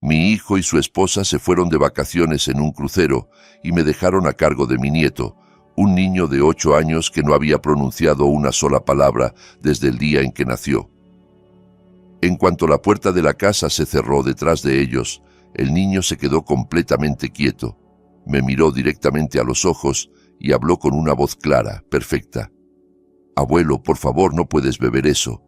Mi hijo y su esposa se fueron de vacaciones en un crucero y me dejaron a cargo de mi nieto, un niño de 8 años que no había pronunciado una sola palabra desde el día en que nació. En cuanto la puerta de la casa se cerró detrás de ellos, el niño se quedó completamente quieto, me miró directamente a los ojos y habló con una voz clara, perfecta. «Abuelo, por favor, no puedes beber eso».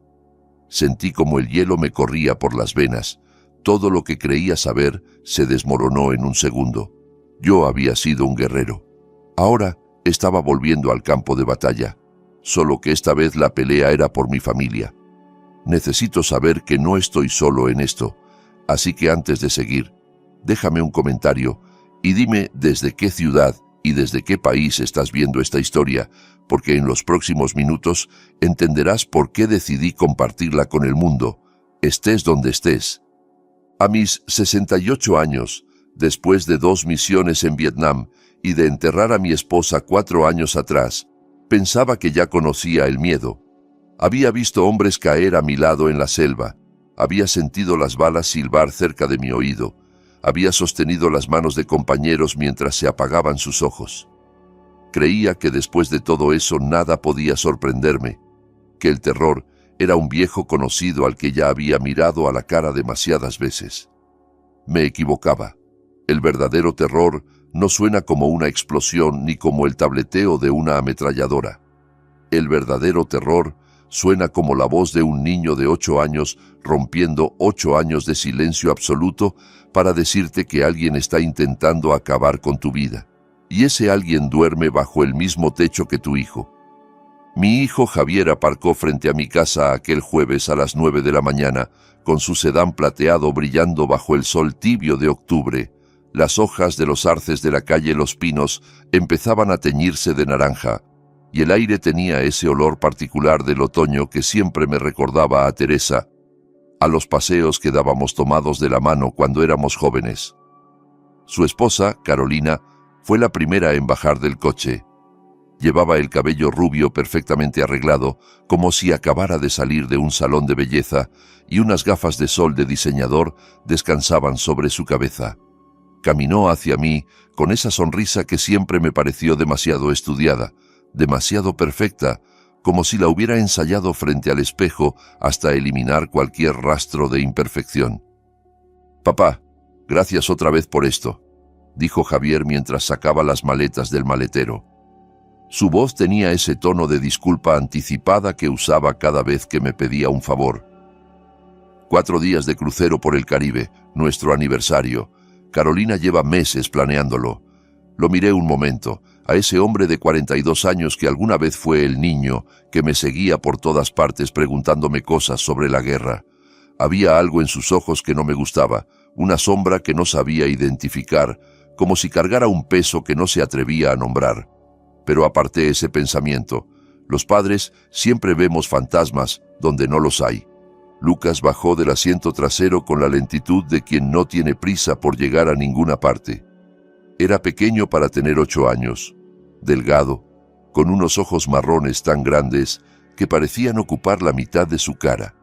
Sentí como el hielo me corría por las venas. Todo lo que creía saber se desmoronó en un segundo. Yo había sido un guerrero. Ahora estaba volviendo al campo de batalla, solo que esta vez la pelea era por mi familia. Necesito saber que no estoy solo en esto, así que antes de seguir, déjame un comentario y dime desde qué ciudad y desde qué país estás viendo esta historia, porque en los próximos minutos entenderás por qué decidí compartirla con el mundo, estés donde estés. A mis 68 años, después de 2 misiones en Vietnam y de enterrar a mi esposa 4 años atrás, pensaba que ya conocía el miedo. Había visto hombres caer a mi lado en la selva, había sentido las balas silbar cerca de mi oído, había sostenido las manos de compañeros mientras se apagaban sus ojos. Creía que después de todo eso nada podía sorprenderme, que el terror era un viejo conocido al que ya había mirado a la cara demasiadas veces. Me equivocaba. El verdadero terror no suena como una explosión ni como el tableteo de una ametralladora. El verdadero terror suena como la voz de un niño de 8 años rompiendo 8 años de silencio absoluto para decirte que alguien está intentando acabar con tu vida. Y ese alguien duerme bajo el mismo techo que tu hijo. Mi hijo Javier aparcó frente a mi casa aquel jueves a las 9 de la mañana, con su sedán plateado brillando bajo el sol tibio de octubre. Las hojas de los arces de la calle Los Pinos empezaban a teñirse de naranja, y el aire tenía ese olor particular del otoño que siempre me recordaba a Teresa, a los paseos que dábamos tomados de la mano cuando éramos jóvenes. Su esposa, Carolina, fue la primera en bajar del coche. Llevaba el cabello rubio perfectamente arreglado, como si acabara de salir de un salón de belleza, y unas gafas de sol de diseñador descansaban sobre su cabeza. Caminó hacia mí con esa sonrisa que siempre me pareció demasiado estudiada, demasiado perfecta, como si la hubiera ensayado frente al espejo hasta eliminar cualquier rastro de imperfección. «Papá, gracias otra vez por esto», dijo Javier mientras sacaba las maletas del maletero. Su voz tenía ese tono de disculpa anticipada que usaba cada vez que me pedía un favor. 4 días de crucero por el Caribe, nuestro aniversario. Carolina lleva meses planeándolo. Lo miré un momento, a ese hombre de 42 años que alguna vez fue el niño, que me seguía por todas partes preguntándome cosas sobre la guerra. Había algo en sus ojos que no me gustaba, una sombra que no sabía identificar, como si cargara un peso que no se atrevía a nombrar. Pero aparté ese pensamiento. Los padres siempre vemos fantasmas donde no los hay. Lucas bajó del asiento trasero con la lentitud de quien no tiene prisa por llegar a ninguna parte. Era pequeño para tener 8 años, delgado, con unos ojos marrones tan grandes que parecían ocupar la mitad de su cara.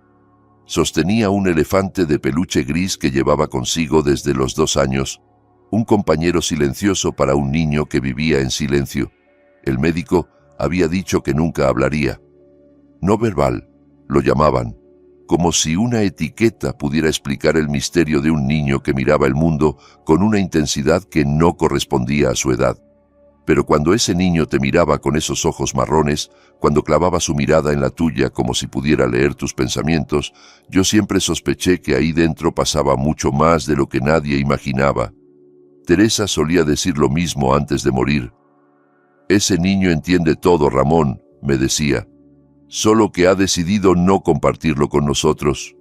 Sostenía un elefante de peluche gris que llevaba consigo desde los 2 años, un compañero silencioso para un niño que vivía en silencio. El médico había dicho que nunca hablaría. No verbal, lo llamaban, como si una etiqueta pudiera explicar el misterio de un niño que miraba el mundo con una intensidad que no correspondía a su edad. Pero cuando ese niño te miraba con esos ojos marrones, cuando clavaba su mirada en la tuya como si pudiera leer tus pensamientos, yo siempre sospeché que ahí dentro pasaba mucho más de lo que nadie imaginaba. Teresa solía decir lo mismo antes de morir. «Ese niño entiende todo, Ramón», me decía, «solo que ha decidido no compartirlo con nosotros».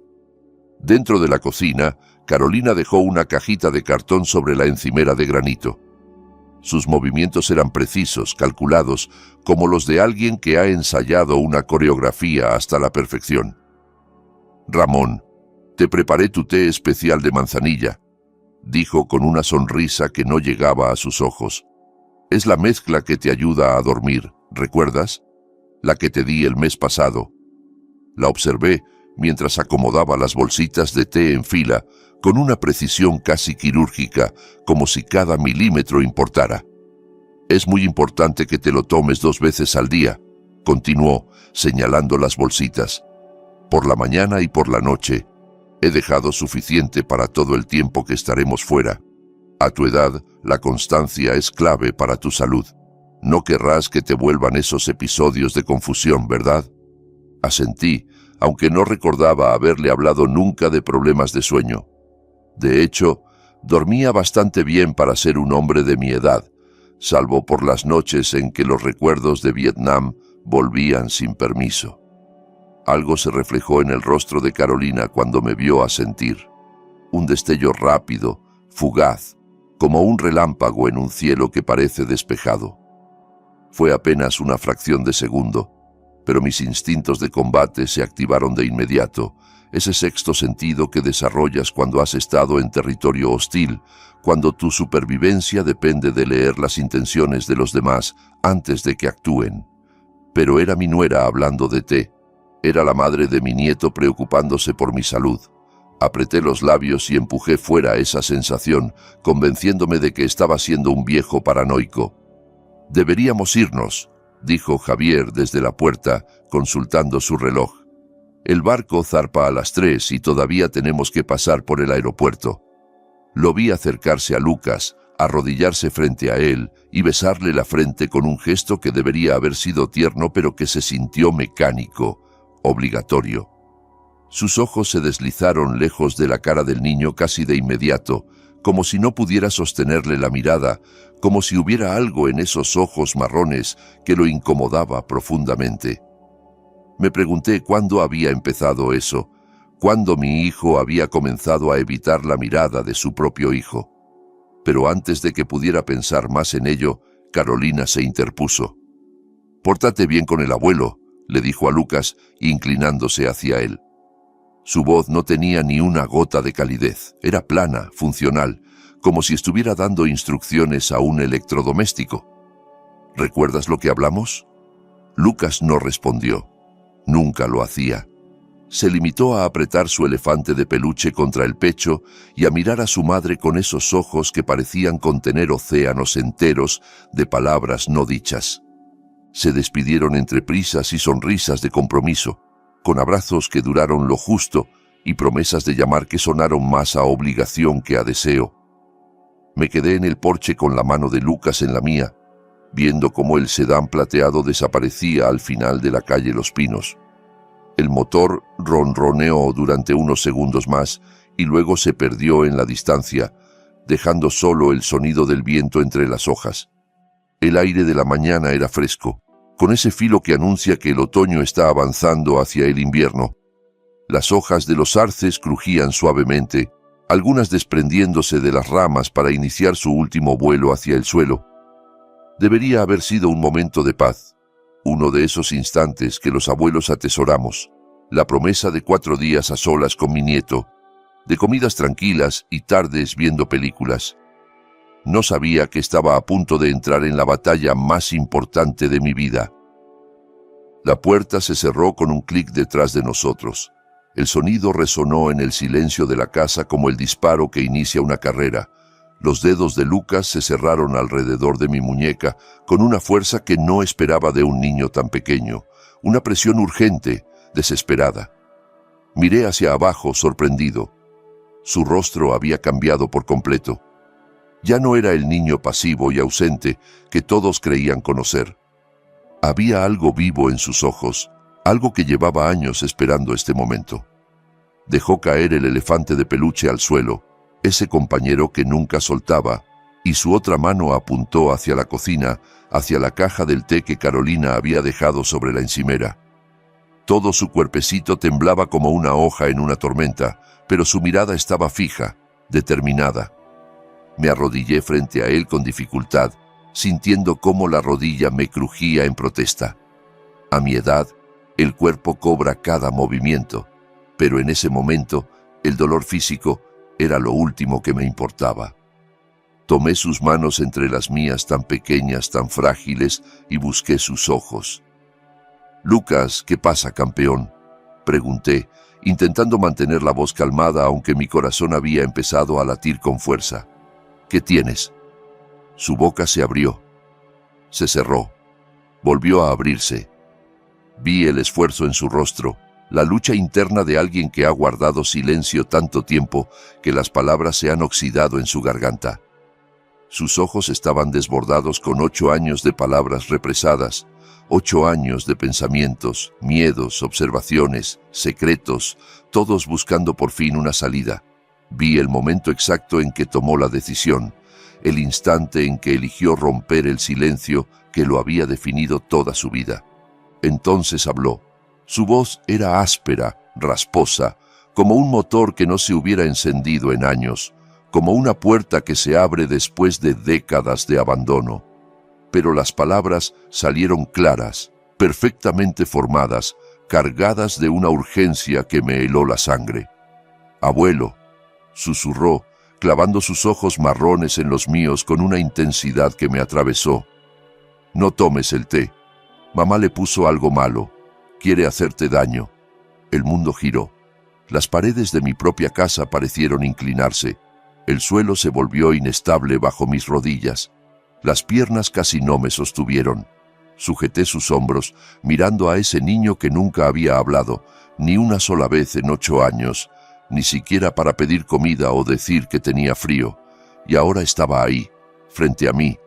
Dentro de la cocina, Carolina dejó una cajita de cartón sobre la encimera de granito. Sus movimientos eran precisos, calculados, como los de alguien que ha ensayado una coreografía hasta la perfección. «Ramón, te preparé tu té especial de manzanilla», dijo con una sonrisa que no llegaba a sus ojos. «Es la mezcla que te ayuda a dormir, ¿recuerdas? La que te di el mes pasado». La observé mientras acomodaba las bolsitas de té en fila, con una precisión casi quirúrgica, como si cada milímetro importara. «Es muy importante que te lo tomes 2 veces al día», continuó, señalando las bolsitas. «Por la mañana y por la noche. He dejado suficiente para todo el tiempo que estaremos fuera. A tu edad, la constancia es clave para tu salud. No querrás que te vuelvan esos episodios de confusión, ¿verdad?» Asentí, aunque no recordaba haberle hablado nunca de problemas de sueño. De hecho, dormía bastante bien para ser un hombre de mi edad, salvo por las noches en que los recuerdos de Vietnam volvían sin permiso. Algo se reflejó en el rostro de Carolina cuando me vio asentir. Un destello rápido, fugaz, como un relámpago en un cielo que parece despejado. Fue apenas una fracción de segundo, pero mis instintos de combate se activaron de inmediato, ese sexto sentido que desarrollas cuando has estado en territorio hostil, cuando tu supervivencia depende de leer las intenciones de los demás antes de que actúen. Pero era mi nuera hablando de té. Era la madre de mi nieto preocupándose por mi salud. Apreté los labios y empujé fuera esa sensación, convenciéndome de que estaba siendo un viejo paranoico. «Deberíamos irnos», dijo Javier desde la puerta, consultando su reloj. «El barco zarpa a las 3 y todavía tenemos que pasar por el aeropuerto». Lo vi acercarse a Lucas, arrodillarse frente a él y besarle la frente con un gesto que debería haber sido tierno pero que se sintió mecánico, obligatorio. Sus ojos se deslizaron lejos de la cara del niño casi de inmediato, como si no pudiera sostenerle la mirada, como si hubiera algo en esos ojos marrones que lo incomodaba profundamente. Me pregunté cuándo había empezado eso, cuándo mi hijo había comenzado a evitar la mirada de su propio hijo. Pero antes de que pudiera pensar más en ello, Carolina se interpuso. «Pórtate bien con el abuelo», le dijo a Lucas, inclinándose hacia él. Su voz no tenía ni una gota de calidez, era plana, funcional, como si estuviera dando instrucciones a un electrodoméstico. «¿Recuerdas lo que hablamos?» Lucas no respondió. Nunca lo hacía. Se limitó a apretar su elefante de peluche contra el pecho y a mirar a su madre con esos ojos que parecían contener océanos enteros de palabras no dichas. Se despidieron entre prisas y sonrisas de compromiso, con abrazos que duraron lo justo y promesas de llamar que sonaron más a obligación que a deseo. Me quedé en el porche con la mano de Lucas en la mía, viendo cómo el sedán plateado desaparecía al final de la calle Los Pinos. El motor ronroneó durante unos segundos más y luego se perdió en la distancia, dejando solo el sonido del viento entre las hojas. El aire de la mañana era fresco, con ese filo que anuncia que el otoño está avanzando hacia el invierno. Las hojas de los arces crujían suavemente, algunas desprendiéndose de las ramas para iniciar su último vuelo hacia el suelo. Debería haber sido un momento de paz, uno de esos instantes que los abuelos atesoramos, la promesa de 4 días a solas con mi nieto, de comidas tranquilas y tardes viendo películas. No sabía que estaba a punto de entrar en la batalla más importante de mi vida. La puerta se cerró con un clic detrás de nosotros. El sonido resonó en el silencio de la casa como el disparo que inicia una carrera. Los dedos de Lucas se cerraron alrededor de mi muñeca con una fuerza que no esperaba de un niño tan pequeño, una presión urgente, desesperada. Miré hacia abajo, sorprendido. Su rostro había cambiado por completo. Ya no era el niño pasivo y ausente que todos creían conocer. Había algo vivo en sus ojos, algo que llevaba años esperando este momento. Dejó caer el elefante de peluche al suelo, ese compañero que nunca soltaba, y su otra mano apuntó hacia la cocina, hacia la caja del té que Carolina había dejado sobre la encimera. Todo su cuerpecito temblaba como una hoja en una tormenta, pero su mirada estaba fija, determinada. Me arrodillé frente a él con dificultad, sintiendo cómo la rodilla me crujía en protesta. A mi edad, el cuerpo cobra cada movimiento, pero en ese momento, el dolor físico era lo último que me importaba. Tomé sus manos entre las mías tan pequeñas, tan frágiles, y busqué sus ojos. «Lucas, ¿qué pasa, campeón?» Pregunté, intentando mantener la voz calmada aunque mi corazón había empezado a latir con fuerza. ¿Qué tienes? Su boca se abrió. Se cerró. Volvió a abrirse. Vi el esfuerzo en su rostro, la lucha interna de alguien que ha guardado silencio tanto tiempo que las palabras se han oxidado en su garganta. Sus ojos estaban desbordados con 8 años de palabras represadas, 8 años de pensamientos, miedos, observaciones, secretos, todos buscando por fin una salida. Vi el momento exacto en que tomó la decisión, el instante en que eligió romper el silencio que lo había definido toda su vida. Entonces habló. Su voz era áspera, rasposa, como un motor que no se hubiera encendido en años, como una puerta que se abre después de décadas de abandono. Pero las palabras salieron claras, perfectamente formadas, cargadas de una urgencia que me heló la sangre. «Abuelo», susurró, clavando sus ojos marrones en los míos con una intensidad que me atravesó. «No tomes el té. Mamá le puso algo malo. Quiere hacerte daño». El mundo giró. Las paredes de mi propia casa parecieron inclinarse. El suelo se volvió inestable bajo mis rodillas. Las piernas casi no me sostuvieron. Sujeté sus hombros, mirando a ese niño que nunca había hablado, ni una sola vez en 8 años, ni siquiera para pedir comida o decir que tenía frío. Y ahora estaba ahí, frente a mí,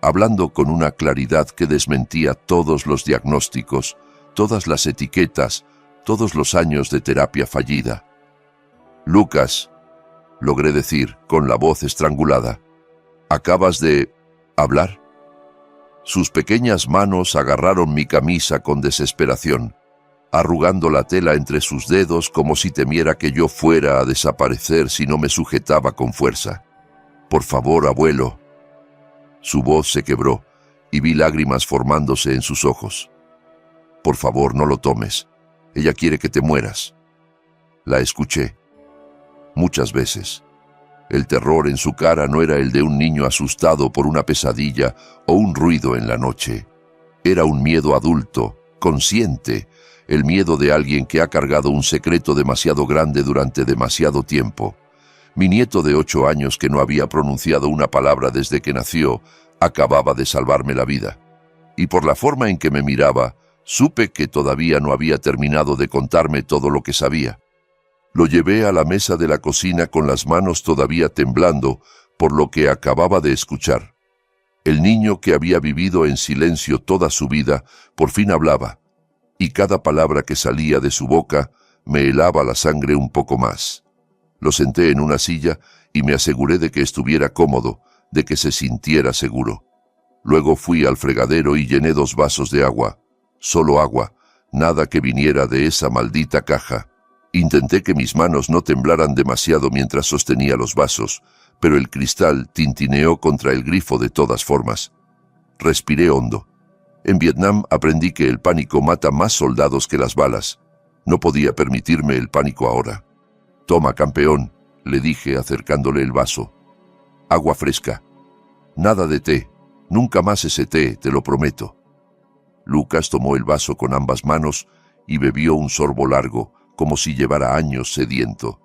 hablando con una claridad que desmentía todos los diagnósticos, todas las etiquetas, todos los años de terapia fallida. «Lucas», logré decir, con la voz estrangulada, «¿acabas de hablar?» Sus pequeñas manos agarraron mi camisa con desesperación, arrugando la tela entre sus dedos como si temiera que yo fuera a desaparecer si no me sujetaba con fuerza. «Por favor, abuelo». Su voz se quebró y vi lágrimas formándose en sus ojos. «Por favor, no lo tomes. Ella quiere que te mueras». La escuché. Muchas veces. El terror en su cara no era el de un niño asustado por una pesadilla o un ruido en la noche. Era un miedo adulto, consciente, el miedo de alguien que ha cargado un secreto demasiado grande durante demasiado tiempo. Mi nieto de 8 años, que no había pronunciado una palabra desde que nació, acababa de salvarme la vida. Y por la forma en que me miraba, supe que todavía no había terminado de contarme todo lo que sabía. Lo llevé a la mesa de la cocina con las manos todavía temblando por lo que acababa de escuchar. El niño que había vivido en silencio toda su vida, por fin hablaba, y cada palabra que salía de su boca me helaba la sangre un poco más. Lo senté en una silla y me aseguré de que estuviera cómodo, de que se sintiera seguro. Luego fui al fregadero y llené 2 vasos de agua. Solo agua, nada que viniera de esa maldita caja. Intenté que mis manos no temblaran demasiado mientras sostenía los vasos, pero el cristal tintineó contra el grifo de todas formas. Respiré hondo. En Vietnam aprendí que el pánico mata más soldados que las balas. No podía permitirme el pánico ahora. «Toma, campeón», le dije acercándole el vaso. «Agua fresca. Nada de té. Nunca más ese té, te lo prometo». Lucas tomó el vaso con ambas manos y bebió un sorbo largo, como si llevara años sediento.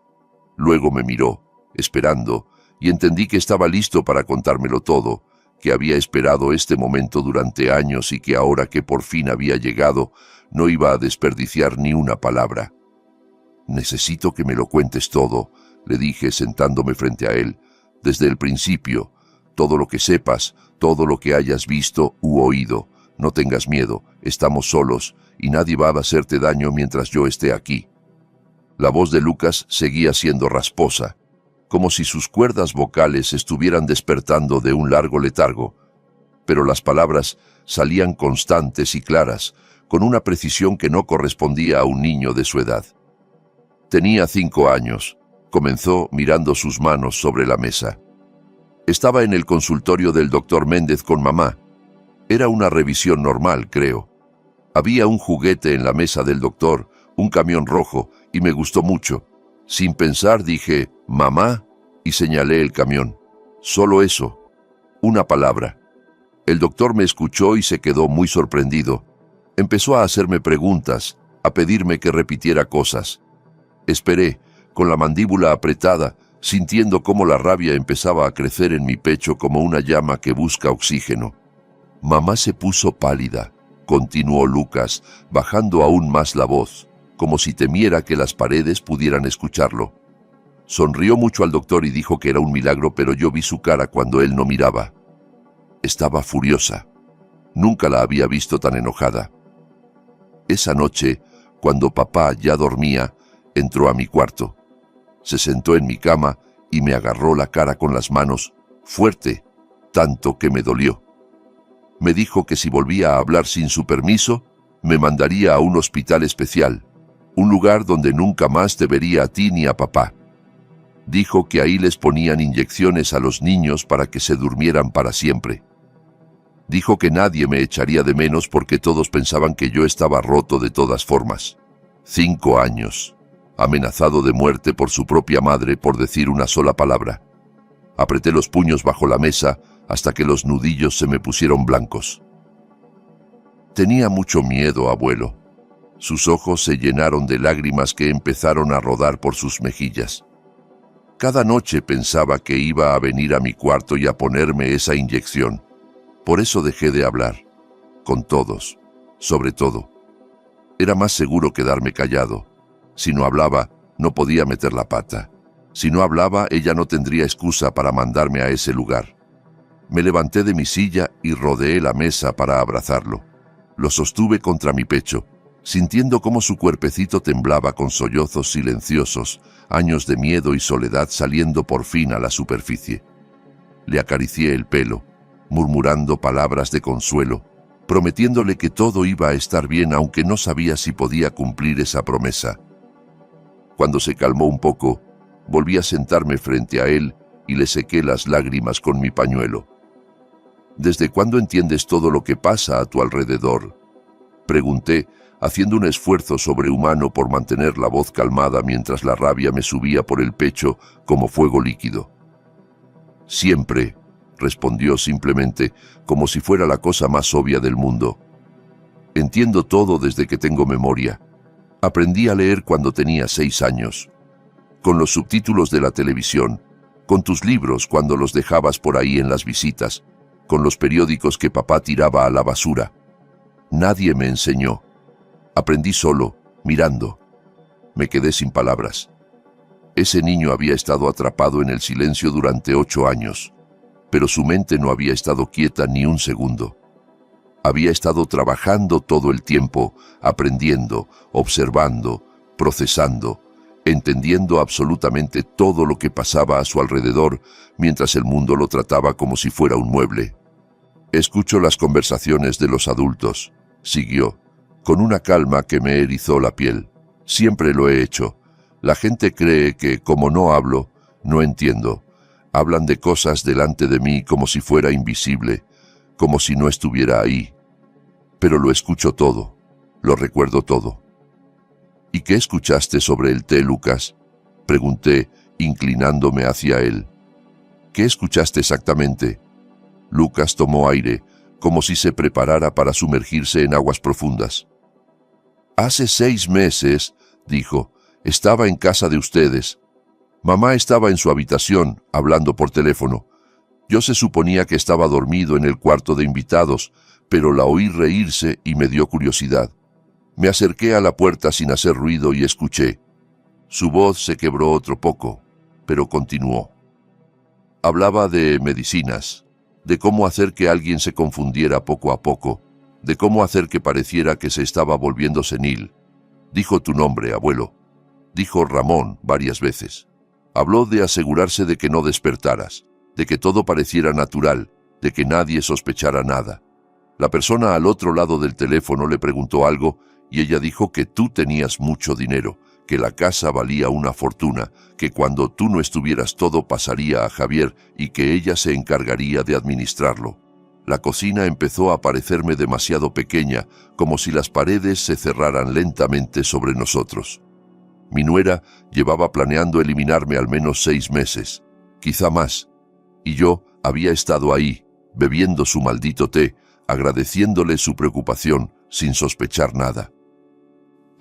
Luego me miró, esperando, y entendí que estaba listo para contármelo todo, que había esperado este momento durante años y que ahora que por fin había llegado, no iba a desperdiciar ni una palabra. «Necesito que me lo cuentes todo», le dije sentándome frente a él, «desde el principio, todo lo que sepas, todo lo que hayas visto u oído. No tengas miedo, estamos solos y nadie va a hacerte daño mientras yo esté aquí». La voz de Lucas seguía siendo rasposa, como si sus cuerdas vocales estuvieran despertando de un largo letargo, pero las palabras salían constantes y claras, con una precisión que no correspondía a un niño de su edad. «Tenía 5 años», comenzó mirando sus manos sobre la mesa. «Estaba en el consultorio del doctor Méndez con mamá. Era una revisión normal, creo. Había un juguete en la mesa del doctor, un camión rojo, y me gustó mucho. Sin pensar dije, «Mamá», y señalé el camión. Solo eso. Una palabra. El doctor me escuchó y se quedó muy sorprendido. Empezó a hacerme preguntas, a pedirme que repitiera cosas. Esperé, con la mandíbula apretada, sintiendo cómo la rabia empezaba a crecer en mi pecho como una llama que busca oxígeno. Mamá se puso pálida, continuó Lucas, bajando aún más la voz, como si temiera que las paredes pudieran escucharlo. Sonrió mucho al doctor y dijo que era un milagro, pero yo vi su cara cuando él no miraba. Estaba furiosa. Nunca la había visto tan enojada. Esa noche, cuando papá ya dormía, entró a mi cuarto. Se sentó en mi cama y me agarró la cara con las manos, fuerte, tanto que me dolió. Me dijo que si volvía a hablar sin su permiso, me mandaría a un hospital especial, un lugar donde nunca más te vería a ti ni a papá. Dijo que ahí les ponían inyecciones a los niños para que se durmieran para siempre. Dijo que nadie me echaría de menos porque todos pensaban que yo estaba roto de todas formas. 5 años, amenazado de muerte por su propia madre por decir una sola palabra. Apreté los puños bajo la mesa hasta que los nudillos se me pusieron blancos. Tenía mucho miedo, abuelo. Sus ojos se llenaron de lágrimas que empezaron a rodar por sus mejillas. Cada noche pensaba que iba a venir a mi cuarto y a ponerme esa inyección. Por eso dejé de hablar. Con todos, sobre todo. Era más seguro quedarme callado. Si no hablaba, no podía meter la pata. Si no hablaba, ella no tendría excusa para mandarme a ese lugar. Me levanté de mi silla y rodeé la mesa para abrazarlo. Lo sostuve contra mi pecho, sintiendo cómo su cuerpecito temblaba con sollozos silenciosos, años de miedo y soledad saliendo por fin a la superficie. Le acaricié el pelo, murmurando palabras de consuelo, prometiéndole que todo iba a estar bien aunque no sabía si podía cumplir esa promesa. Cuando se calmó un poco, volví a sentarme frente a él y le sequé las lágrimas con mi pañuelo. ¿Desde cuándo entiendes todo lo que pasa a tu alrededor?, pregunté, haciendo un esfuerzo sobrehumano por mantener la voz calmada mientras la rabia me subía por el pecho como fuego líquido. Siempre, respondió simplemente, como si fuera la cosa más obvia del mundo. Entiendo todo desde que tengo memoria. Aprendí a leer cuando tenía 6 años. Con los subtítulos de la televisión, con tus libros cuando los dejabas por ahí en las visitas, con los periódicos que papá tiraba a la basura. Nadie me enseñó. Aprendí solo, mirando. Me quedé sin palabras. Ese niño había estado atrapado en el silencio durante 8 años, pero su mente no había estado quieta ni un segundo. Había estado trabajando todo el tiempo, aprendiendo, observando, procesando, entendiendo absolutamente todo lo que pasaba a su alrededor, mientras el mundo lo trataba como si fuera un mueble. Escucho las conversaciones de los adultos, siguió, con una calma que me erizó la piel. Siempre lo he hecho. La gente cree que, como no hablo, no entiendo. Hablan de cosas delante de mí como si fuera invisible, como si no estuviera ahí. Pero lo escucho todo, lo recuerdo todo. ¿Y qué escuchaste sobre el té, Lucas?, pregunté, inclinándome hacia él. ¿Qué escuchaste exactamente? Lucas tomó aire, como si se preparara para sumergirse en aguas profundas. Hace 6 meses, dijo, estaba en casa de ustedes. Mamá estaba en su habitación, hablando por teléfono. Yo se suponía que estaba dormido en el cuarto de invitados, pero la oí reírse y me dio curiosidad. Me acerqué a la puerta sin hacer ruido y escuché. Su voz se quebró otro poco, pero continuó. Hablaba de medicinas, de cómo hacer que alguien se confundiera poco a poco, de cómo hacer que pareciera que se estaba volviendo senil. Dijo tu nombre, abuelo. Dijo Ramón varias veces. Habló de asegurarse de que no despertaras, de que todo pareciera natural, de que nadie sospechara nada. La persona al otro lado del teléfono le preguntó algo y ella dijo que tú tenías mucho dinero, que la casa valía una fortuna, que cuando tú no estuvieras todo pasaría a Javier y que ella se encargaría de administrarlo. La cocina empezó a parecerme demasiado pequeña, como si las paredes se cerraran lentamente sobre nosotros. Mi nuera llevaba planeando eliminarme al menos 6 meses, quizá más, y yo había estado ahí, bebiendo su maldito té, agradeciéndole su preocupación sin sospechar nada.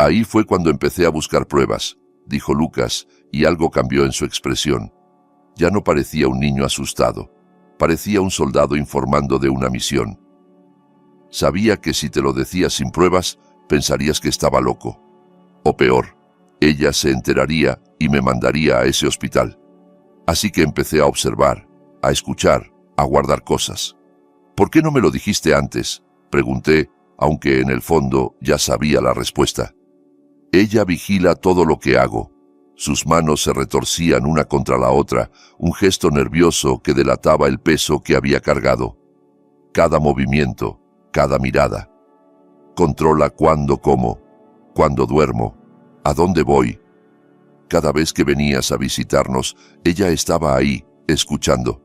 Ahí fue cuando empecé a buscar pruebas, dijo Lucas, y algo cambió en su expresión. Ya no parecía un niño asustado, parecía un soldado informando de una misión. Sabía que si te lo decía sin pruebas, pensarías que estaba loco. O peor, ella se enteraría y me mandaría a ese hospital. Así que empecé a observar, a escuchar, a guardar cosas. ¿Por qué no me lo dijiste antes?, pregunté, aunque en el fondo ya sabía la respuesta. Ella vigila todo lo que hago. Sus manos se retorcían una contra la otra, un gesto nervioso que delataba el peso que había cargado. Cada movimiento, cada mirada. Controla cuándo como, cuándo duermo, a dónde voy. Cada vez que venías a visitarnos, ella estaba ahí, escuchando.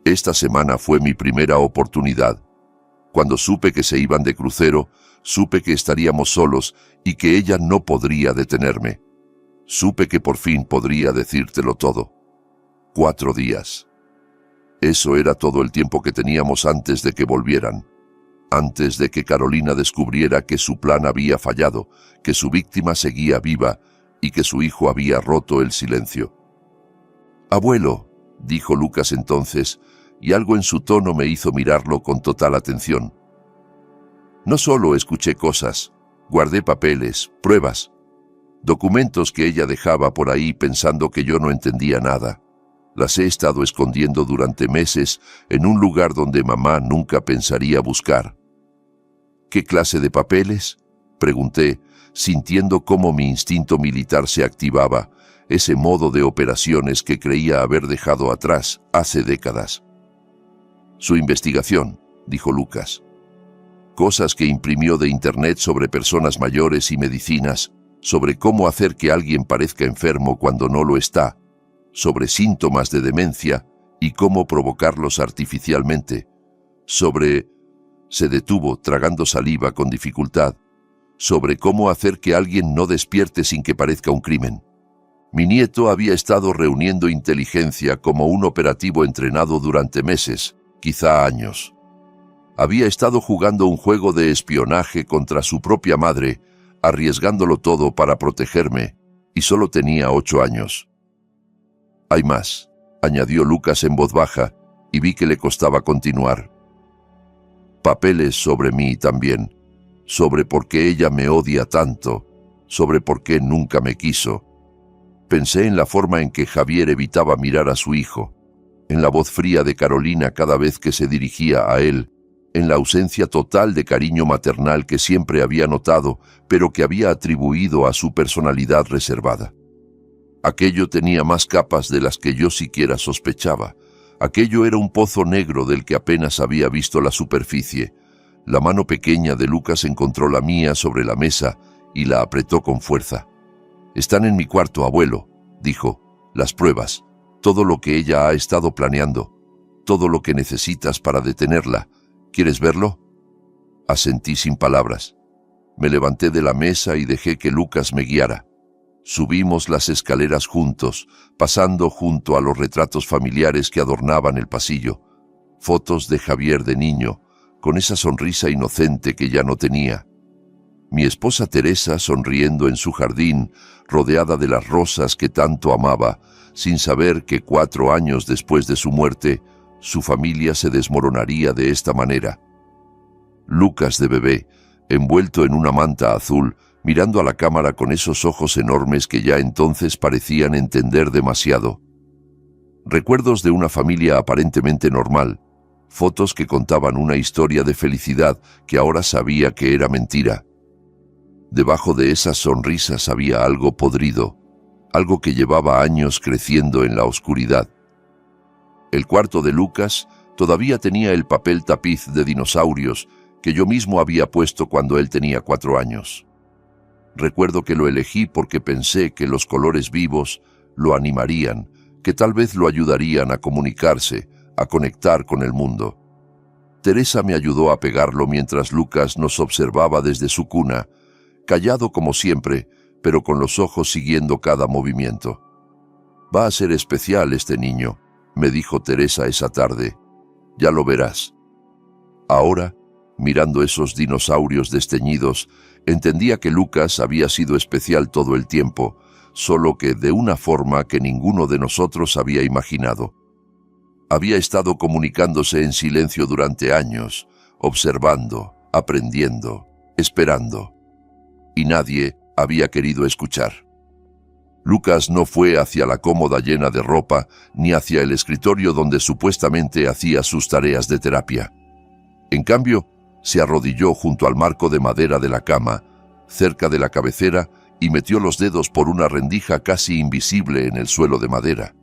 Esta semana fue mi primera oportunidad. Cuando supe que se iban de crucero, supe que estaríamos solos y que ella no podría detenerme. Supe que por fin podría decírtelo todo. 4 días. Eso era todo el tiempo que teníamos antes de que volvieran. Antes de que Carolina descubriera que su plan había fallado, que su víctima seguía viva y que su hijo había roto el silencio. «Abuelo», dijo Lucas entonces, y algo en su tono me hizo mirarlo con total atención. No solo escuché cosas, guardé papeles, pruebas, documentos que ella dejaba por ahí pensando que yo no entendía nada. Las he estado escondiendo durante meses en un lugar donde mamá nunca pensaría buscar. ¿Qué clase de papeles?, pregunté, sintiendo cómo mi instinto militar se activaba, ese modo de operaciones que creía haber dejado atrás hace décadas. Su investigación, dijo Lucas. Cosas que imprimió de internet sobre personas mayores y medicinas, sobre cómo hacer que alguien parezca enfermo cuando no lo está, sobre síntomas de demencia y cómo provocarlos artificialmente, sobre... Se detuvo, tragando saliva con dificultad, sobre cómo hacer que alguien no despierte sin que parezca un crimen. Mi nieto había estado reuniendo inteligencia como un operativo entrenado durante meses, quizá años. Había estado jugando un juego de espionaje contra su propia madre, arriesgándolo todo para protegerme, y solo tenía 8 años. «Hay más», añadió Lucas en voz baja, y vi que le costaba continuar. «Papeles sobre mí también, sobre por qué ella me odia tanto, sobre por qué nunca me quiso». Pensé en la forma en que Javier evitaba mirar a su hijo, en la voz fría de Carolina cada vez que se dirigía a él, en la ausencia total de cariño maternal que siempre había notado, pero que había atribuido a su personalidad reservada. Aquello tenía más capas de las que yo siquiera sospechaba. Aquello era un pozo negro del que apenas había visto la superficie. La mano pequeña de Lucas encontró la mía sobre la mesa y la apretó con fuerza. «Están en mi cuarto, abuelo», dijo. «Las pruebas, todo lo que ella ha estado planeando, todo lo que necesitas para detenerla. ¿Quieres verlo?» Asentí sin palabras. Me levanté de la mesa y dejé que Lucas me guiara. Subimos las escaleras juntos, pasando junto a los retratos familiares que adornaban el pasillo. Fotos de Javier de niño, con esa sonrisa inocente que ya no tenía. Mi esposa Teresa sonriendo en su jardín, rodeada de las rosas que tanto amaba, sin saber que 4 años después de su muerte, su familia se desmoronaría de esta manera. Lucas de bebé, envuelto en una manta azul, mirando a la cámara con esos ojos enormes que ya entonces parecían entender demasiado. Recuerdos de una familia aparentemente normal, fotos que contaban una historia de felicidad que ahora sabía que era mentira. Debajo de esas sonrisas había algo podrido, algo que llevaba años creciendo en la oscuridad. El cuarto de Lucas todavía tenía el papel tapiz de dinosaurios que yo mismo había puesto cuando él tenía 4 años. Recuerdo que lo elegí porque pensé que los colores vivos lo animarían, que tal vez lo ayudarían a comunicarse, a conectar con el mundo. Teresa me ayudó a pegarlo mientras Lucas nos observaba desde su cuna, callado como siempre, pero con los ojos siguiendo cada movimiento. «Va a ser especial este niño», me dijo Teresa esa tarde. «Ya lo verás». Ahora, Mirando esos dinosaurios desteñidos, entendía que Lucas había sido especial todo el tiempo, solo que de una forma que ninguno de nosotros había imaginado. Había estado comunicándose en silencio durante años, observando, aprendiendo, esperando. Y nadie había querido escuchar. Lucas no fue hacia la cómoda llena de ropa, ni hacia el escritorio donde supuestamente hacía sus tareas de terapia. En cambio, se arrodilló junto al marco de madera de la cama, cerca de la cabecera, y metió los dedos por una rendija casi invisible en el suelo de madera.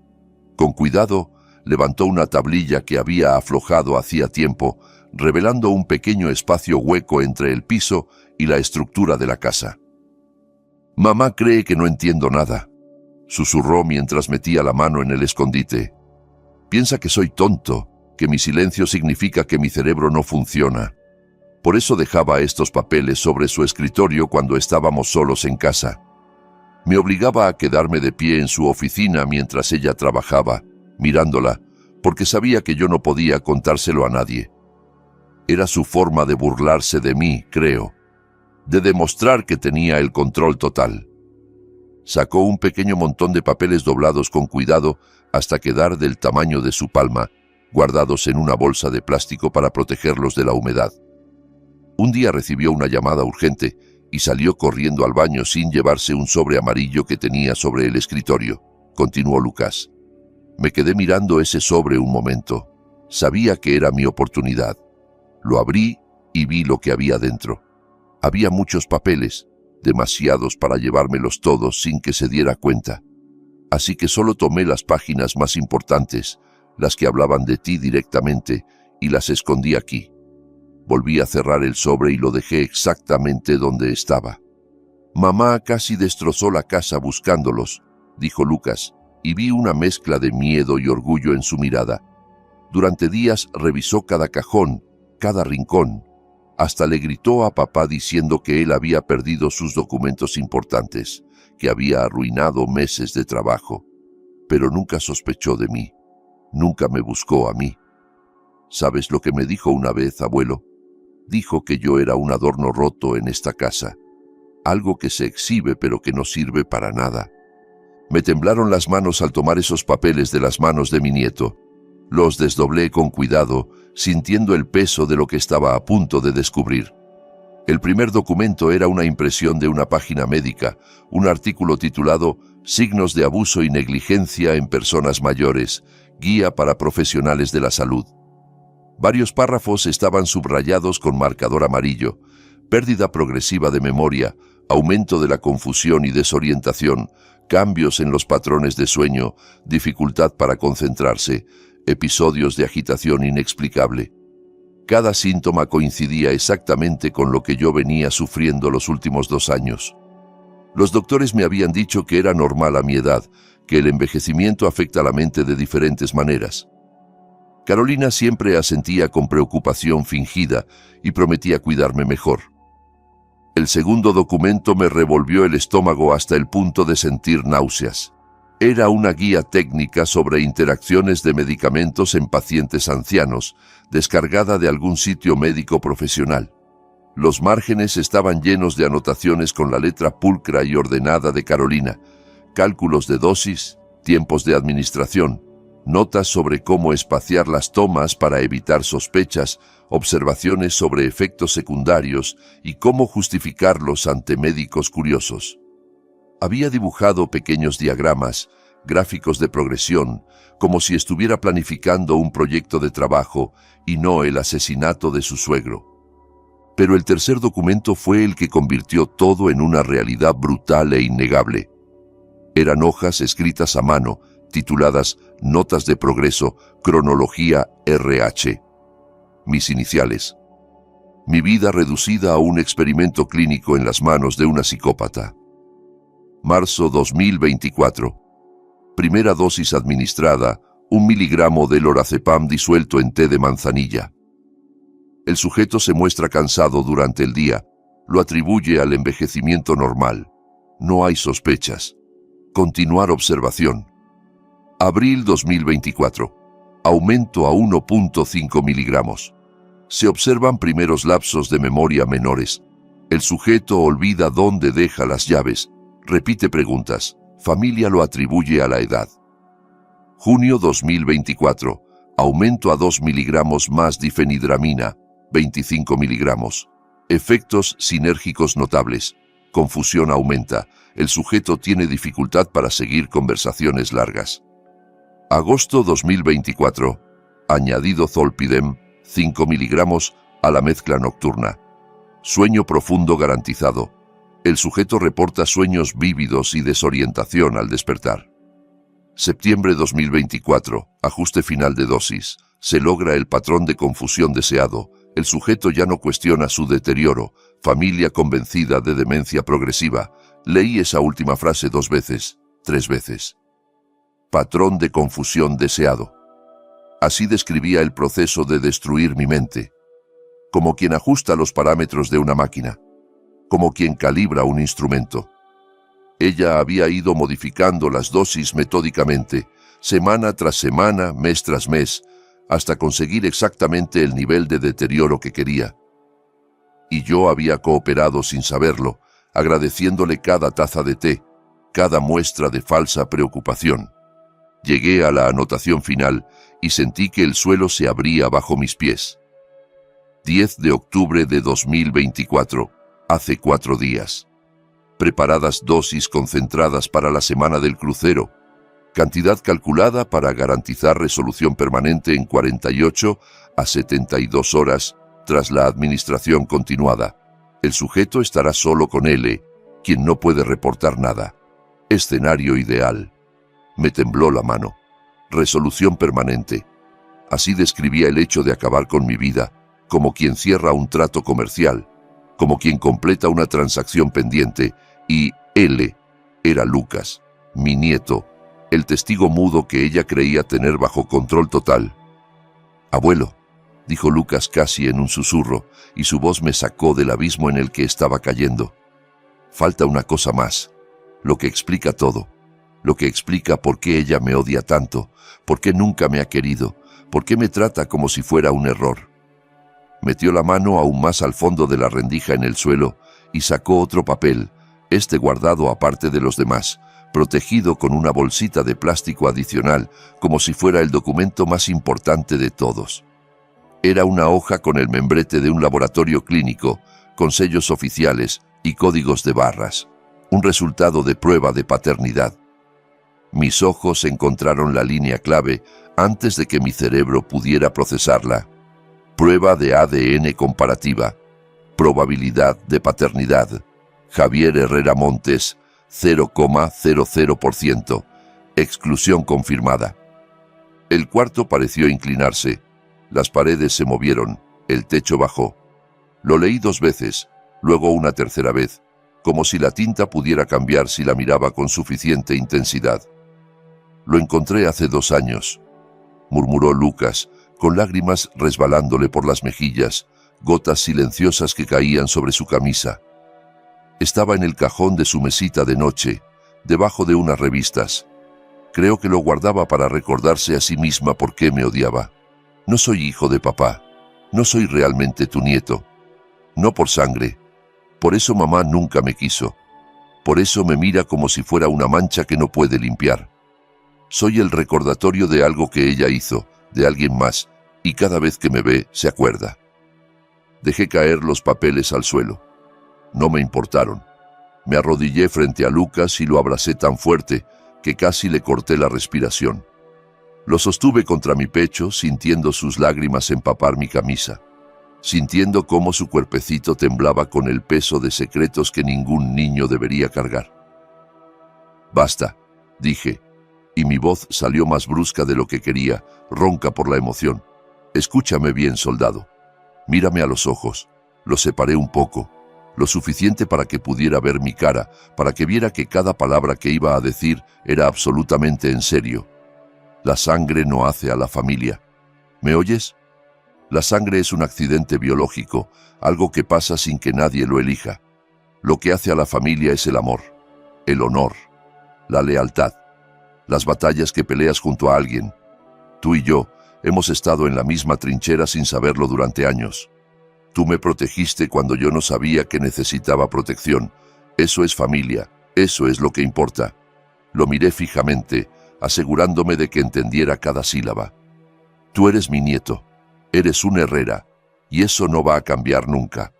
Con cuidado, levantó una tablilla que había aflojado hacía tiempo, revelando un pequeño espacio hueco entre el piso y la estructura de la casa. «Mamá cree que no entiendo nada», susurró mientras metía la mano en el escondite. «Piensa que soy tonto, que mi silencio significa que mi cerebro no funciona. Por eso dejaba estos papeles sobre su escritorio cuando estábamos solos en casa. Me obligaba a quedarme de pie en su oficina mientras ella trabajaba, mirándola, porque sabía que yo no podía contárselo a nadie. Era su forma de burlarse de mí, creo, de demostrar que tenía el control total». Sacó un pequeño montón de papeles doblados con cuidado hasta quedar del tamaño de su palma, guardados en una bolsa de plástico para protegerlos de la humedad. Un día recibió una llamada urgente y salió corriendo al baño sin llevarse un sobre amarillo que tenía sobre el escritorio, continuó Lucas. Me quedé mirando ese sobre un momento. Sabía que era mi oportunidad. Lo abrí y vi lo que había dentro. Había muchos papeles, demasiados para llevármelos todos sin que se diera cuenta. Así que solo tomé las páginas más importantes, las que hablaban de ti directamente, y las escondí aquí. Volví a cerrar el sobre y lo dejé exactamente donde estaba. Mamá casi destrozó la casa buscándolos, dijo Lucas, y vi una mezcla de miedo y orgullo en su mirada. Durante días revisó cada cajón, cada rincón. Hasta le gritó a papá diciendo que él había perdido sus documentos importantes, que había arruinado meses de trabajo. Pero nunca sospechó de mí. Nunca me buscó a mí. ¿Sabes lo que me dijo una vez, abuelo? Dijo que yo era un adorno roto en esta casa. Algo que se exhibe pero que no sirve para nada. Me temblaron las manos al tomar esos papeles de las manos de mi nieto. Los desdoblé con cuidado, sintiendo el peso de lo que estaba a punto de descubrir. El primer documento era una impresión de una página médica, un artículo titulado «Signos de abuso y negligencia en personas mayores, guía para profesionales de la salud». Varios párrafos estaban subrayados con marcador amarillo: pérdida progresiva de memoria, aumento de la confusión y desorientación, cambios en los patrones de sueño, dificultad para concentrarse, episodios de agitación inexplicable. Cada síntoma coincidía exactamente con lo que yo venía sufriendo los últimos 2 años. Los doctores me habían dicho que era normal a mi edad, que el envejecimiento afecta a la mente de diferentes maneras. Carolina siempre asentía con preocupación fingida y prometía cuidarme mejor. El segundo documento me revolvió el estómago hasta el punto de sentir náuseas. Era una guía técnica sobre interacciones de medicamentos en pacientes ancianos, descargada de algún sitio médico profesional. Los márgenes estaban llenos de anotaciones con la letra pulcra y ordenada de Carolina, cálculos de dosis, tiempos de administración, notas sobre cómo espaciar las tomas para evitar sospechas, observaciones sobre efectos secundarios y cómo justificarlos ante médicos curiosos. Había dibujado pequeños diagramas, gráficos de progresión, como si estuviera planificando un proyecto de trabajo y no el asesinato de su suegro. Pero el tercer documento fue el que convirtió todo en una realidad brutal e innegable. Eran hojas escritas a mano, tituladas Notas de Progreso, Cronología RH. Mis iniciales. Mi vida reducida a un experimento clínico en las manos de una psicópata. Marzo 2024. Primera dosis administrada, 1 miligramo de lorazepam disuelto en té de manzanilla. El sujeto se muestra cansado durante el día. Lo atribuye al envejecimiento normal. No hay sospechas. Continuar observación. Abril 2024. Aumento a 1.5 miligramos. Se observan primeros lapsos de memoria menores. El sujeto olvida dónde deja las llaves, repite preguntas. Familia lo atribuye a la edad. Junio 2024. Aumento a 2 miligramos más difenidramina, 25 miligramos. Efectos sinérgicos notables. Confusión aumenta. El sujeto tiene dificultad para seguir conversaciones largas. Agosto 2024. Añadido zolpidem, 5 miligramos, a la mezcla nocturna. Sueño profundo garantizado. El sujeto reporta sueños vívidos y desorientación al despertar. Septiembre 2024. Ajuste final de dosis. Se logra el patrón de confusión deseado. El sujeto ya no cuestiona su deterioro. Familia convencida de demencia progresiva. Leí esa última frase 2 veces, 3 veces. Patrón de confusión deseado. Así describía el proceso de destruir mi mente. Como quien ajusta los parámetros de una máquina. Como quien calibra un instrumento. Ella había ido modificando las dosis metódicamente, semana tras semana, mes tras mes, hasta conseguir exactamente el nivel de deterioro que quería. Y yo había cooperado sin saberlo, agradeciéndole cada taza de té, cada muestra de falsa preocupación. Llegué a la anotación final y sentí que el suelo se abría bajo mis pies. 10 de octubre de 2024, hace 4 días. Preparadas dosis concentradas para la semana del crucero. Cantidad calculada para garantizar resolución permanente en 48 a 72 horas tras la administración continuada. El sujeto estará solo con L, quien no puede reportar nada. Escenario ideal. Me tembló la mano. Resolución permanente. Así describía el hecho de acabar con mi vida, como quien cierra un trato comercial, como quien completa una transacción pendiente, y L era Lucas, mi nieto, el testigo mudo que ella creía tener bajo control total. «Abuelo», dijo Lucas casi en un susurro, y su voz me sacó del abismo en el que estaba cayendo. «Falta una cosa más, lo que explica todo, lo que explica por qué ella me odia tanto, por qué nunca me ha querido, por qué me trata como si fuera un error». Metió la mano aún más al fondo de la rendija en el suelo y sacó otro papel, guardado aparte de los demás, protegido con una bolsita de plástico adicional, como si fuera el documento más importante de todos. Era una hoja con el membrete de un laboratorio clínico, con sellos oficiales y códigos de barras, un resultado de prueba de paternidad. Mis ojos encontraron la línea clave antes de que mi cerebro pudiera procesarla. Prueba de ADN comparativa. Probabilidad de paternidad. Javier Herrera Montes, 0,00%. Exclusión confirmada. El cuarto pareció inclinarse. Las paredes se movieron. El techo bajó. Lo leí 2 veces, luego una tercera vez, como si la tinta pudiera cambiar si la miraba con suficiente intensidad. «Lo encontré hace 2 años», murmuró Lucas, con lágrimas resbalándole por las mejillas, gotas silenciosas que caían sobre su camisa. Estaba en el cajón de su mesita de noche, debajo de unas revistas. Creo que lo guardaba para recordarse a sí misma por qué me odiaba. No soy hijo de papá. No soy realmente tu nieto. No por sangre. Por eso mamá nunca me quiso. Por eso me mira como si fuera una mancha que no puede limpiar. Soy el recordatorio de algo que ella hizo, de alguien más, y cada vez que me ve se acuerda. Dejé caer los papeles al suelo. No me importaron. Me arrodillé frente a Lucas y lo abracé tan fuerte que casi le corté la respiración. Lo sostuve contra mi pecho, sintiendo sus lágrimas empapar mi camisa, sintiendo cómo su cuerpecito temblaba con el peso de secretos que ningún niño debería cargar. «Basta», dije, y mi voz salió más brusca de lo que quería, ronca por la emoción. «Escúchame bien, soldado. Mírame a los ojos». Lo separé un poco, lo suficiente para que pudiera ver mi cara, para que viera que cada palabra que iba a decir era absolutamente en serio. La sangre no hace a la familia. ¿Me oyes? La sangre es un accidente biológico, algo que pasa sin que nadie lo elija. Lo que hace a la familia es el amor, el honor, la lealtad, las batallas que peleas junto a alguien. Tú y yo Hemos estado en la misma trinchera sin saberlo durante años. Tú me protegiste cuando yo no sabía que necesitaba protección. Eso es familia, eso es lo que importa. Lo miré fijamente, asegurándome de que entendiera cada sílaba. Tú eres mi nieto, eres un Herrera, y eso no va a cambiar nunca.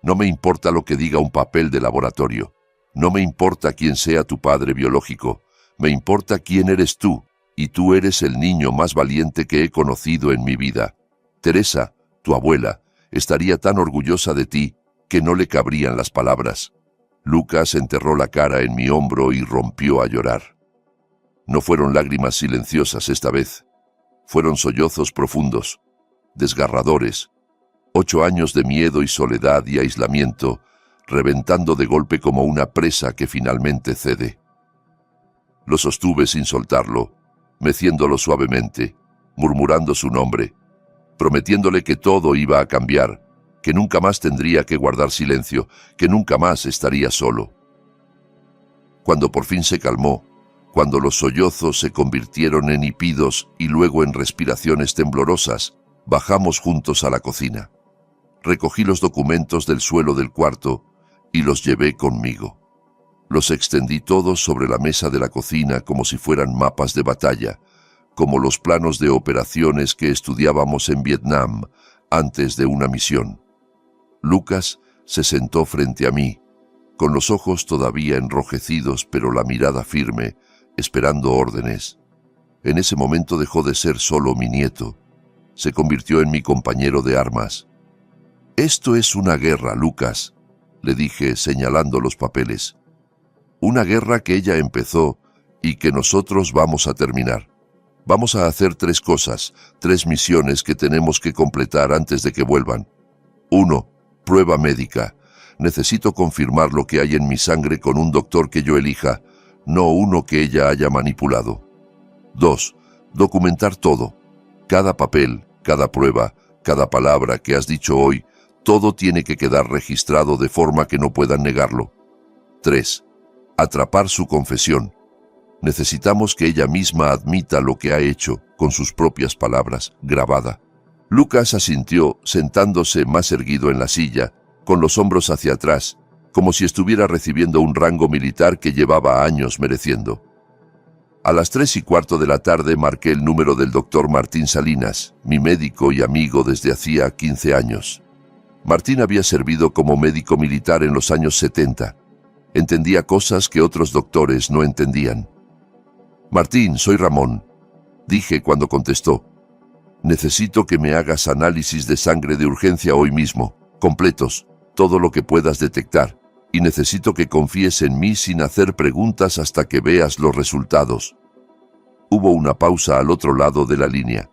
No me importa lo que diga un papel de laboratorio. No me importa quién sea tu padre biológico. Me importa quién eres tú, y tú eres el niño más valiente que he conocido en mi vida. Teresa, tu abuela, estaría tan orgullosa de ti que no le cabrían las palabras. Lucas enterró la cara en mi hombro y rompió a llorar. No fueron lágrimas silenciosas esta vez. Fueron sollozos profundos, desgarradores. 8 años de miedo y soledad y aislamiento, reventando de golpe como una presa que finalmente cede. Lo sostuve sin soltarlo, meciéndolo suavemente, murmurando su nombre, prometiéndole que todo iba a cambiar, que nunca más tendría que guardar silencio, que nunca más estaría solo. Cuando por fin se calmó, cuando los sollozos se convirtieron en hipidos y luego en respiraciones temblorosas, bajamos juntos a la cocina. Recogí los documentos del suelo del cuarto y los llevé conmigo. Los extendí todos sobre la mesa de la cocina como si fueran mapas de batalla, como los planos de operaciones que estudiábamos en Vietnam antes de una misión. Lucas se sentó frente a mí, con los ojos todavía enrojecidos pero la mirada firme, esperando órdenes. En ese momento dejó de ser solo mi nieto. Se convirtió en mi compañero de armas. «Esto es una guerra, Lucas», le dije señalando los papeles. «Una guerra que ella empezó y que nosotros vamos a terminar. Vamos a hacer 3 cosas, 3 misiones que tenemos que completar antes de que vuelvan. 1. Prueba médica. Necesito confirmar lo que hay en mi sangre con un doctor que yo elija, no uno que ella haya manipulado. 2. Documentar todo. Cada papel, cada prueba, cada palabra que has dicho hoy, todo tiene que quedar registrado de forma que no puedan negarlo. 3. Atrapar su confesión. Necesitamos que ella misma admita lo que ha hecho, con sus propias palabras, grabada». Lucas asintió, sentándose más erguido en la silla, con los hombros hacia atrás, como si estuviera recibiendo un rango militar que llevaba años mereciendo. A las 3:15 de la tarde marqué el número del doctor Martín Salinas, mi médico y amigo desde hacía 15 años. Martín había servido como médico militar en los años 70. Entendía cosas que otros doctores no entendían. «Martín, soy Ramón», dije cuando contestó. «Necesito que me hagas análisis de sangre de urgencia hoy mismo, completos, todo lo que puedas detectar, y necesito que confíes en mí sin hacer preguntas hasta que veas los resultados». Hubo una pausa al otro lado de la línea.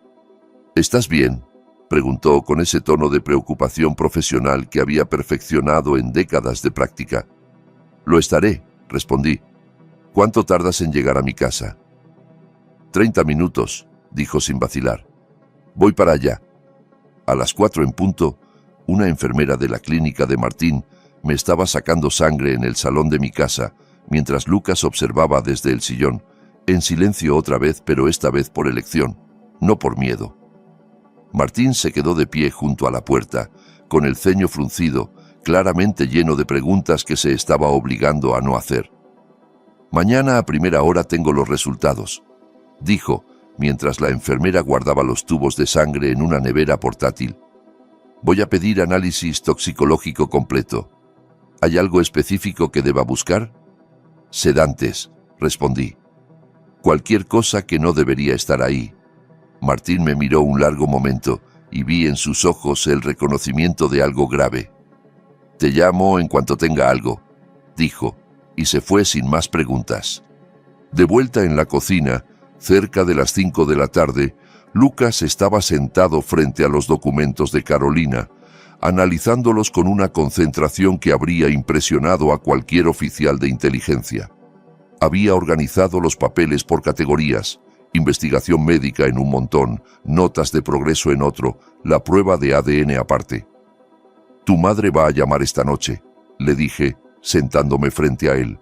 «¿Estás bien?», preguntó con ese tono de preocupación profesional que había perfeccionado en décadas de práctica. «Lo estaré», respondí. «¿Cuánto tardas en llegar a mi casa?». 30 minutos, dijo sin vacilar. «Voy para allá». A las 4 en punto, una enfermera de la clínica de Martín me estaba sacando sangre en el salón de mi casa, mientras Lucas observaba desde el sillón, en silencio otra vez, pero esta vez por elección, no por miedo. Martín se quedó de pie junto a la puerta, con el ceño fruncido, claramente lleno de preguntas que se estaba obligando a no hacer. «Mañana a primera hora tengo los resultados», dijo, mientras la enfermera guardaba los tubos de sangre en una nevera portátil. «Voy a pedir análisis toxicológico completo. ¿Hay algo específico que deba buscar?». «Sedantes», respondí. «Cualquier cosa que no debería estar ahí». Martín me miró un largo momento y vi en sus ojos el reconocimiento de algo grave. «Te llamo en cuanto tenga algo», dijo, y se fue sin más preguntas. De vuelta en la cocina, cerca de las 5 de la tarde, Lucas estaba sentado frente a los documentos de Carolina, analizándolos con una concentración que habría impresionado a cualquier oficial de inteligencia. Había organizado los papeles por categorías: investigación médica en un montón, notas de progreso en otro, la prueba de ADN aparte. «Tu madre va a llamar esta noche», le dije, sentándome frente a él.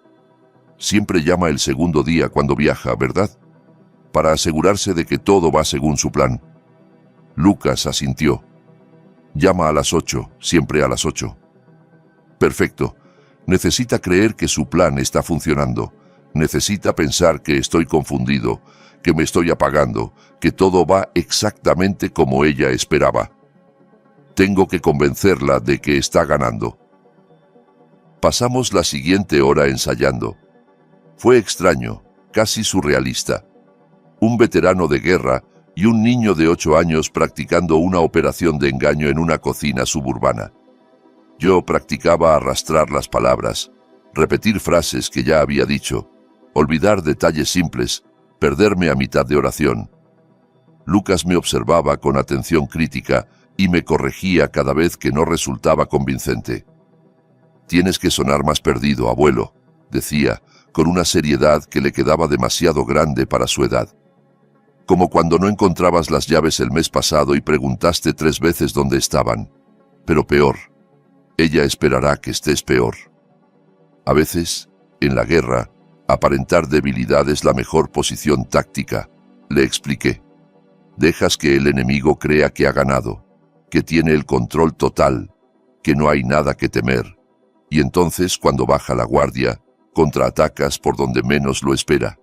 «Siempre llama el segundo día cuando viaja, ¿verdad? Para asegurarse de que todo va según su plan». Lucas asintió. Llama a las 8, siempre a las 8. Perfecto. Necesita creer que su plan está funcionando. Necesita pensar que estoy confundido, que me estoy apagando, que todo va exactamente como ella esperaba. Tengo que convencerla de que está ganando. Pasamos la siguiente hora ensayando. Fue extraño, casi surrealista. Un veterano de guerra y un niño de 8 años practicando una operación de engaño en una cocina suburbana. Yo practicaba arrastrar las palabras, repetir frases que ya había dicho, olvidar detalles simples, perderme a mitad de oración. Lucas me observaba con atención crítica y me corregía cada vez que no resultaba convincente. «Tienes que sonar más perdido, abuelo», decía, con una seriedad que le quedaba demasiado grande para su edad. Como cuando no encontrabas las llaves el mes pasado y preguntaste 3 veces dónde estaban. Pero peor. Ella esperará que estés peor. A veces, en la guerra, aparentar debilidad es la mejor posición táctica, le expliqué. Dejas que el enemigo crea que ha ganado, que tiene el control total, que no hay nada que temer, y entonces, cuando baja la guardia, contraatacas por donde menos lo espera.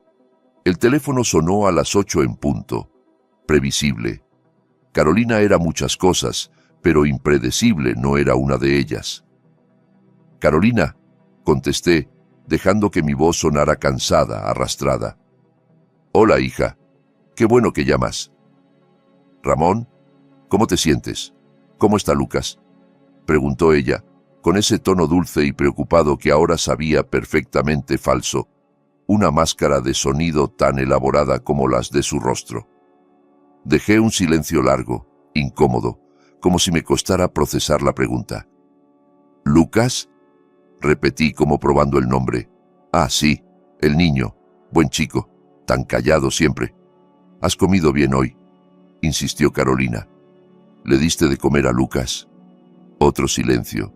El teléfono sonó a las 8 en punto. Previsible. Carolina era muchas cosas, pero impredecible no era una de ellas. «Carolina», contesté, dejando que mi voz sonara cansada, arrastrada. «Hola, hija. Qué bueno que llamas». «Ramón, ¿cómo te sientes? ¿Cómo está Lucas?», preguntó ella, con ese tono dulce y preocupado que ahora sabía perfectamente falso, una máscara de sonido tan elaborada como las de su rostro. Dejé un silencio largo, incómodo, como si me costara procesar la pregunta. «¿Lucas?», repetí como probando el nombre. «Ah, sí, el niño, buen chico, tan callado siempre. ¿Has comido bien hoy?», insistió Carolina. «¿Le diste de comer a Lucas?». Otro silencio.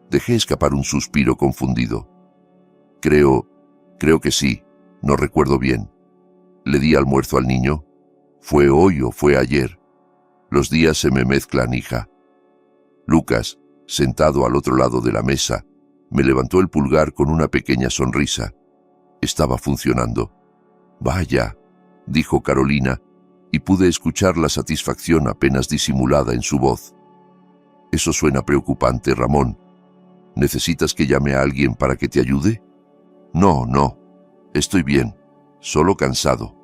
Dejé escapar un suspiro confundido. Creo que sí, no recuerdo bien. ¿Le di almuerzo al niño? ¿Fue hoy o fue ayer? Los días se me mezclan, hija». Lucas, sentado al otro lado de la mesa, me levantó el pulgar con una pequeña sonrisa. Estaba funcionando. «Vaya», dijo Carolina, y pude escuchar la satisfacción apenas disimulada en su voz. «Eso suena preocupante, Ramón. ¿Necesitas que llame a alguien para que te ayude?». «No, estoy bien, solo cansado».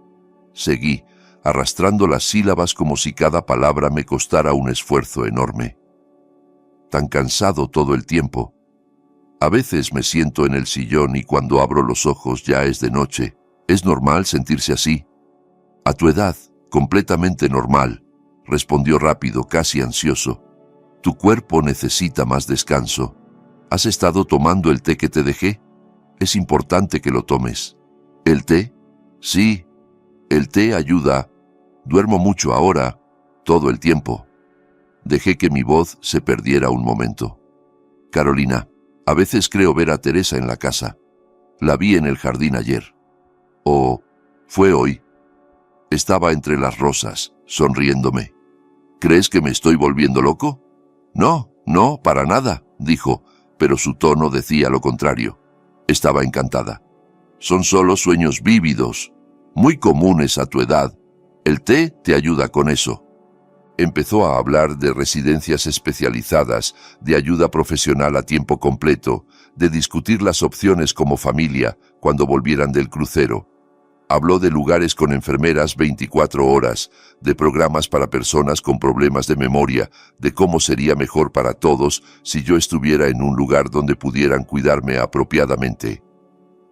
Seguí, arrastrando las sílabas como si cada palabra me costara un esfuerzo enorme. «Tan cansado todo el tiempo. A veces me siento en el sillón y cuando abro los ojos ya es de noche. ¿Es normal sentirse así?». «A tu edad, completamente normal», respondió rápido, casi ansioso. «Tu cuerpo necesita más descanso. ¿Has estado tomando el té que te dejé? Es importante que lo tomes». «¿El té?». «Sí, el té ayuda. Duermo mucho ahora, todo el tiempo». Dejé que mi voz se perdiera un momento. «Carolina, a veces creo ver a Teresa en la casa. La vi en el jardín ayer». «¿O fue hoy?». Estaba entre las rosas, sonriéndome. «¿Crees que me estoy volviendo loco?». «No, para nada», dijo, pero su tono decía lo contrario. Estaba encantada. «Son solo sueños vívidos, muy comunes a tu edad. El té te ayuda con eso». Empezó a hablar de residencias especializadas, de ayuda profesional a tiempo completo, de discutir las opciones como familia cuando volvieran del crucero. Habló de lugares con enfermeras 24 horas, de programas para personas con problemas de memoria, de cómo sería mejor para todos si yo estuviera en un lugar donde pudieran cuidarme apropiadamente.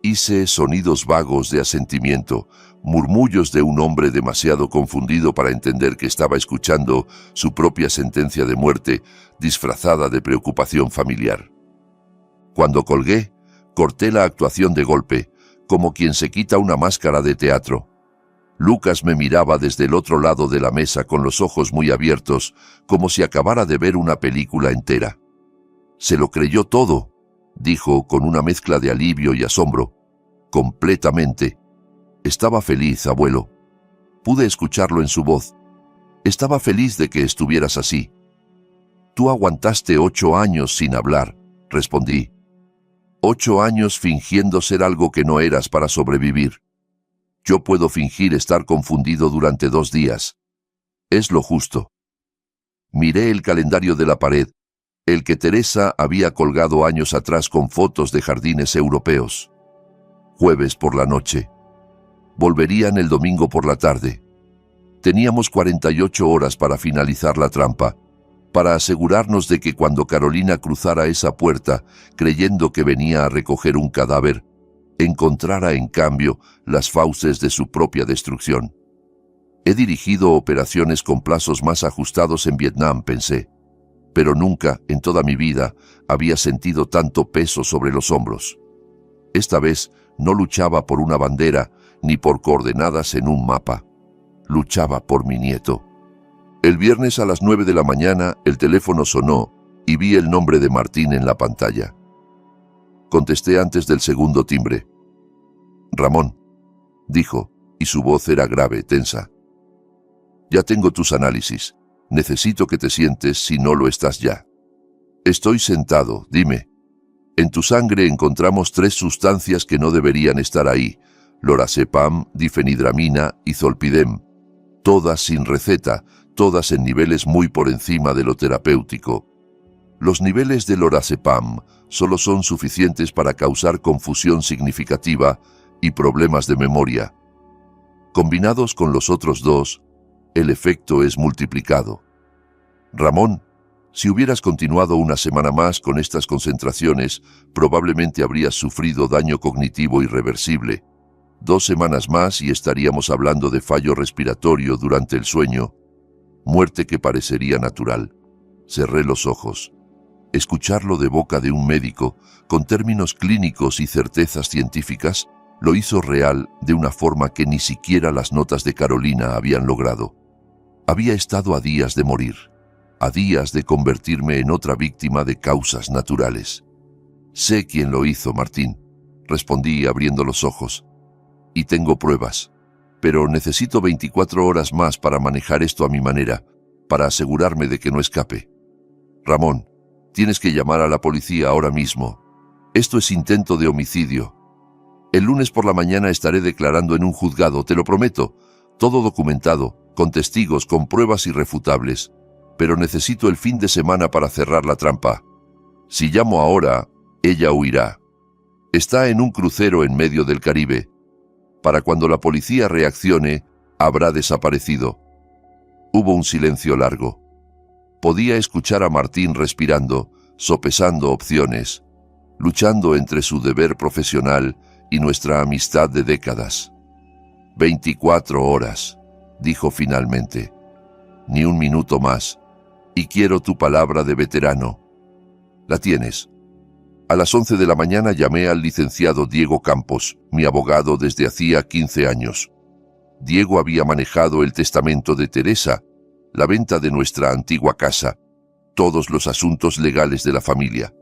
Hice sonidos vagos de asentimiento, murmullos de un hombre demasiado confundido para entender que estaba escuchando su propia sentencia de muerte, disfrazada de preocupación familiar. Cuando colgué, corté la actuación de golpe, como quien se quita una máscara de teatro. Lucas me miraba desde el otro lado de la mesa con los ojos muy abiertos, como si acabara de ver una película entera. «Se lo creyó todo», dijo con una mezcla de alivio y asombro. «Completamente. Estaba feliz, abuelo». Pude escucharlo en su voz. Estaba feliz de que estuvieras así. Tú aguantaste 8 años sin hablar, respondí. 8 años fingiendo ser algo que no eras para sobrevivir. Yo puedo fingir estar confundido durante 2 días. Es lo justo. Miré el calendario de la pared, el que Teresa había colgado años atrás con fotos de jardines europeos. Jueves por la noche. Volverían el domingo por la tarde. Teníamos 48 horas para finalizar la trampa, para asegurarnos de que cuando Carolina cruzara esa puerta, creyendo que venía a recoger un cadáver, encontrara en cambio las fauces de su propia destrucción. He dirigido operaciones con plazos más ajustados en Vietnam, pensé, pero nunca en toda mi vida había sentido tanto peso sobre los hombros. Esta vez no luchaba por una bandera ni por coordenadas en un mapa. Luchaba por mi nieto. El viernes a las 9 de la mañana el teléfono sonó y vi el nombre de Martín en la pantalla. Contesté antes del segundo timbre. «Ramón», dijo, y su voz era grave, tensa. «Ya tengo tus análisis. Necesito que te sientes si no lo estás ya». «Estoy sentado, dime». «En tu sangre encontramos 3 sustancias que no deberían estar ahí: lorazepam, difenidramina y zolpidem. Todas sin receta, todas en niveles muy por encima de lo terapéutico. Los niveles de lorazepam solo son suficientes para causar confusión significativa y problemas de memoria. Combinados con los otros 2, el efecto es multiplicado. Ramón, si hubieras continuado una semana más con estas concentraciones, probablemente habrías sufrido daño cognitivo irreversible. 2 semanas más y estaríamos hablando de fallo respiratorio durante el sueño, muerte que parecería natural». Cerré los ojos. Escucharlo de boca de un médico, con términos clínicos y certezas científicas, lo hizo real de una forma que ni siquiera las notas de Carolina habían logrado. Había estado a días de morir, a días de convertirme en otra víctima de causas naturales. «Sé quién lo hizo, Martín», respondí abriendo los ojos. «Y tengo pruebas. Pero necesito 24 horas más para manejar esto a mi manera, para asegurarme de que no escape. Ramón, tienes que llamar a la policía ahora mismo. Esto es intento de homicidio. El lunes por la mañana estaré declarando en un juzgado, te lo prometo, todo documentado, con testigos, con pruebas irrefutables. Pero necesito el fin de semana para cerrar la trampa. Si llamo ahora, ella huirá. Está en un crucero en medio del Caribe. Para cuando la policía reaccione, habrá desaparecido». Hubo un silencio largo. Podía escuchar a Martín respirando, sopesando opciones, luchando entre su deber profesional y nuestra amistad de décadas. 24 horas, dijo finalmente. Ni un minuto más. Y quiero tu palabra de veterano. La tienes. A las 11 de la mañana llamé al licenciado Diego Campos, mi abogado desde hacía 15 años. Diego había manejado el testamento de Teresa, la venta de nuestra antigua casa, todos los asuntos legales de la familia.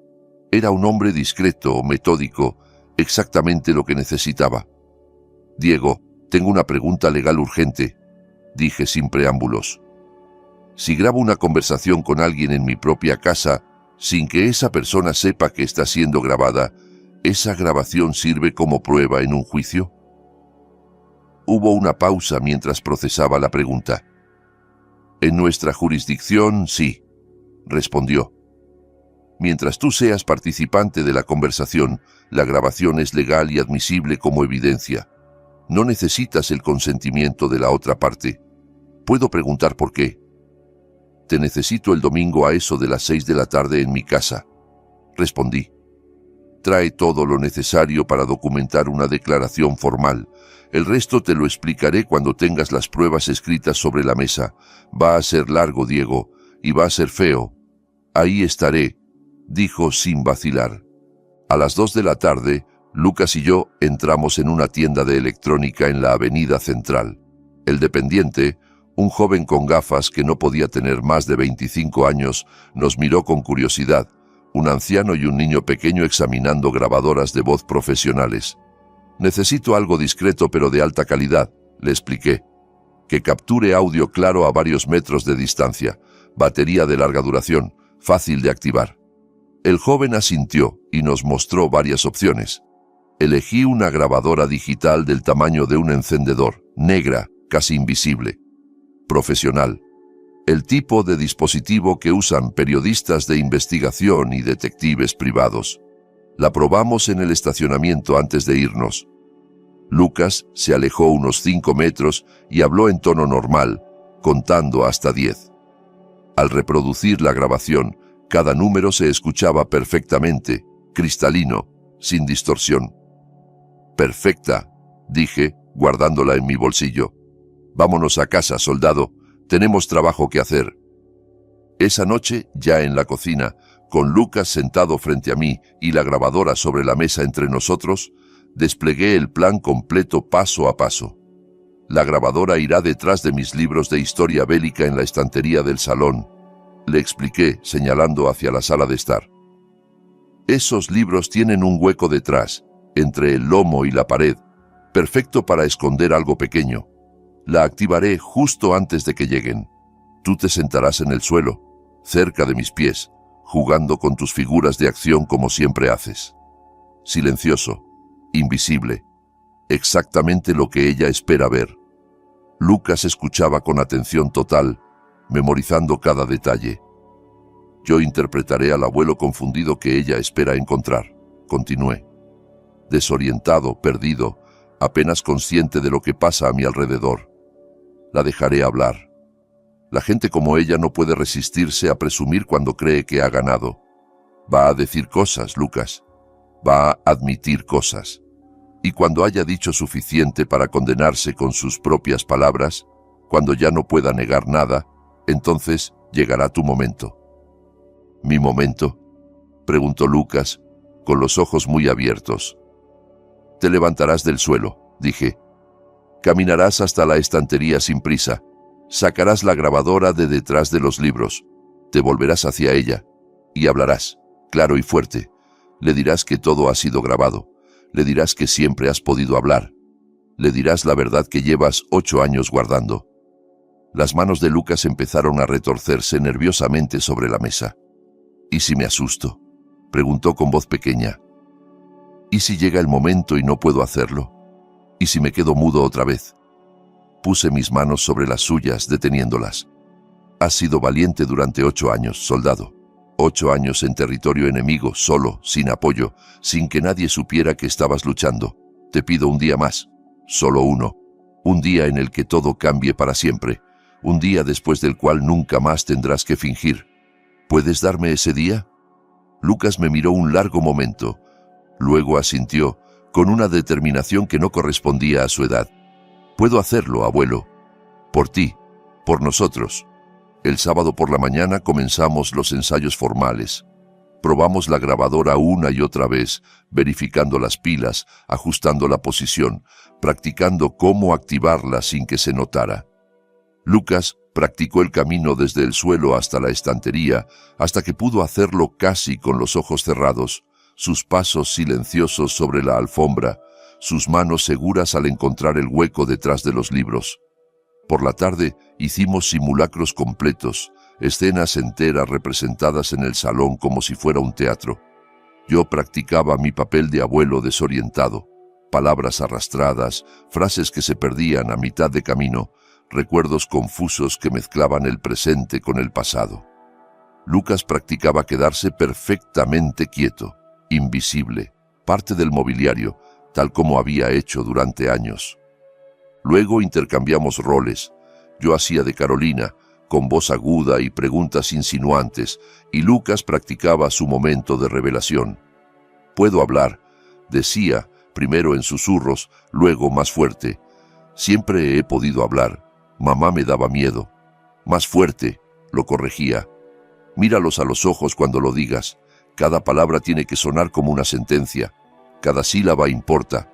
Era un hombre discreto, metódico, exactamente lo que necesitaba. «Diego, tengo una pregunta legal urgente», dije sin preámbulos. «Si grabo una conversación con alguien en mi propia casa, sin que esa persona sepa que está siendo grabada, ¿esa grabación sirve como prueba en un juicio?». Hubo una pausa mientras procesaba la pregunta. «En nuestra jurisdicción, sí», respondió. «Mientras tú seas participante de la conversación, la grabación es legal y admisible como evidencia. No necesitas el consentimiento de la otra parte. ¿Puedo preguntar por qué?». «Te necesito el domingo a eso de las 6 de la tarde en mi casa», respondí. «Trae todo lo necesario para documentar una declaración formal. El resto te lo explicaré cuando tengas las pruebas escritas sobre la mesa. Va a ser largo, Diego, y va a ser feo. Ahí estaré», dijo sin vacilar. A las 2 de la tarde, Lucas y yo entramos en una tienda de electrónica en la avenida Central. El dependiente, un joven con gafas que no podía tener más de 25 años, nos miró con curiosidad, un anciano y un niño pequeño examinando grabadoras de voz profesionales. «Necesito algo discreto pero de alta calidad», le expliqué. Que capture audio claro a varios metros de distancia. Batería de larga duración, fácil de activar. El joven asintió y nos mostró varias opciones. Elegí una grabadora digital del tamaño de un encendedor, negra, casi invisible. Profesional. El tipo de dispositivo que usan periodistas de investigación y detectives privados. La probamos en el estacionamiento antes de irnos. Lucas se alejó unos 5 metros y habló en tono normal, contando hasta 10. Al reproducir la grabación, cada número se escuchaba perfectamente, cristalino, sin distorsión. «Perfecta», dije, guardándola en mi bolsillo. «Vámonos a casa, soldado. Tenemos trabajo que hacer». Esa noche, ya en la cocina, con Lucas sentado frente a mí y la grabadora sobre la mesa entre nosotros, desplegué el plan completo paso a paso. La grabadora irá detrás de mis libros de historia bélica en la estantería del salón, le expliqué, señalando hacia la sala de estar. Esos libros tienen un hueco detrás, entre el lomo y la pared, perfecto para esconder algo pequeño. La activaré justo antes de que lleguen. Tú te sentarás en el suelo, cerca de mis pies, jugando con tus figuras de acción como siempre haces. Silencioso, invisible, exactamente lo que ella espera ver. Lucas escuchaba con atención total, memorizando cada detalle. Yo interpretaré al abuelo confundido que ella espera encontrar. Continué. Desorientado, perdido, apenas consciente de lo que pasa a mi alrededor. La dejaré hablar. La gente como ella no puede resistirse a presumir cuando cree que ha ganado. Va a decir cosas, Lucas. Va a admitir cosas. Y cuando haya dicho suficiente para condenarse con sus propias palabras, cuando ya no pueda negar nada, entonces llegará tu momento. ¿Mi momento?, preguntó Lucas, con los ojos muy abiertos. Te levantarás del suelo, dije. Caminarás hasta la estantería sin prisa. Sacarás la grabadora de detrás de los libros. Te volverás hacia ella y hablarás, claro y fuerte. Le dirás que todo ha sido grabado. Le dirás que siempre has podido hablar. Le dirás la verdad que llevas 8 años guardando. Las manos de Lucas empezaron a retorcerse nerviosamente sobre la mesa. ¿Y si me asusto?, preguntó con voz pequeña. ¿Y si llega el momento y no puedo hacerlo? ¿Y si me quedo mudo otra vez? Puse mis manos sobre las suyas, deteniéndolas. Has sido valiente durante 8 años, soldado. 8 años en territorio enemigo, solo, sin apoyo, sin que nadie supiera que estabas luchando. Te pido un día más, solo uno. Un día en el que todo cambie para siempre. Un día después del cual nunca más tendrás que fingir. ¿Puedes darme ese día? Lucas me miró un largo momento. Luego asintió, con una determinación que no correspondía a su edad. Puedo hacerlo, abuelo. Por ti, por nosotros. El sábado por la mañana comenzamos los ensayos formales. Probamos la grabadora una y otra vez, verificando las pilas, ajustando la posición, practicando cómo activarla sin que se notara. Lucas practicó el camino desde el suelo hasta la estantería, hasta que pudo hacerlo casi con los ojos cerrados, sus pasos silenciosos sobre la alfombra, sus manos seguras al encontrar el hueco detrás de los libros. Por la tarde hicimos simulacros completos, escenas enteras representadas en el salón como si fuera un teatro. Yo practicaba mi papel de abuelo desorientado, palabras arrastradas, frases que se perdían a mitad de camino, recuerdos confusos que mezclaban el presente con el pasado. Lucas practicaba quedarse perfectamente quieto, invisible, parte del mobiliario, tal como había hecho durante años. Luego intercambiamos roles. Yo hacía de Carolina, con voz aguda y preguntas insinuantes, y Lucas practicaba su momento de revelación. «Puedo hablar», decía, primero en susurros, luego más fuerte. «Siempre he podido hablar. Mamá me daba miedo». «Más fuerte», lo corregía. «Míralos a los ojos cuando lo digas. Cada palabra tiene que sonar como una sentencia. Cada sílaba importa».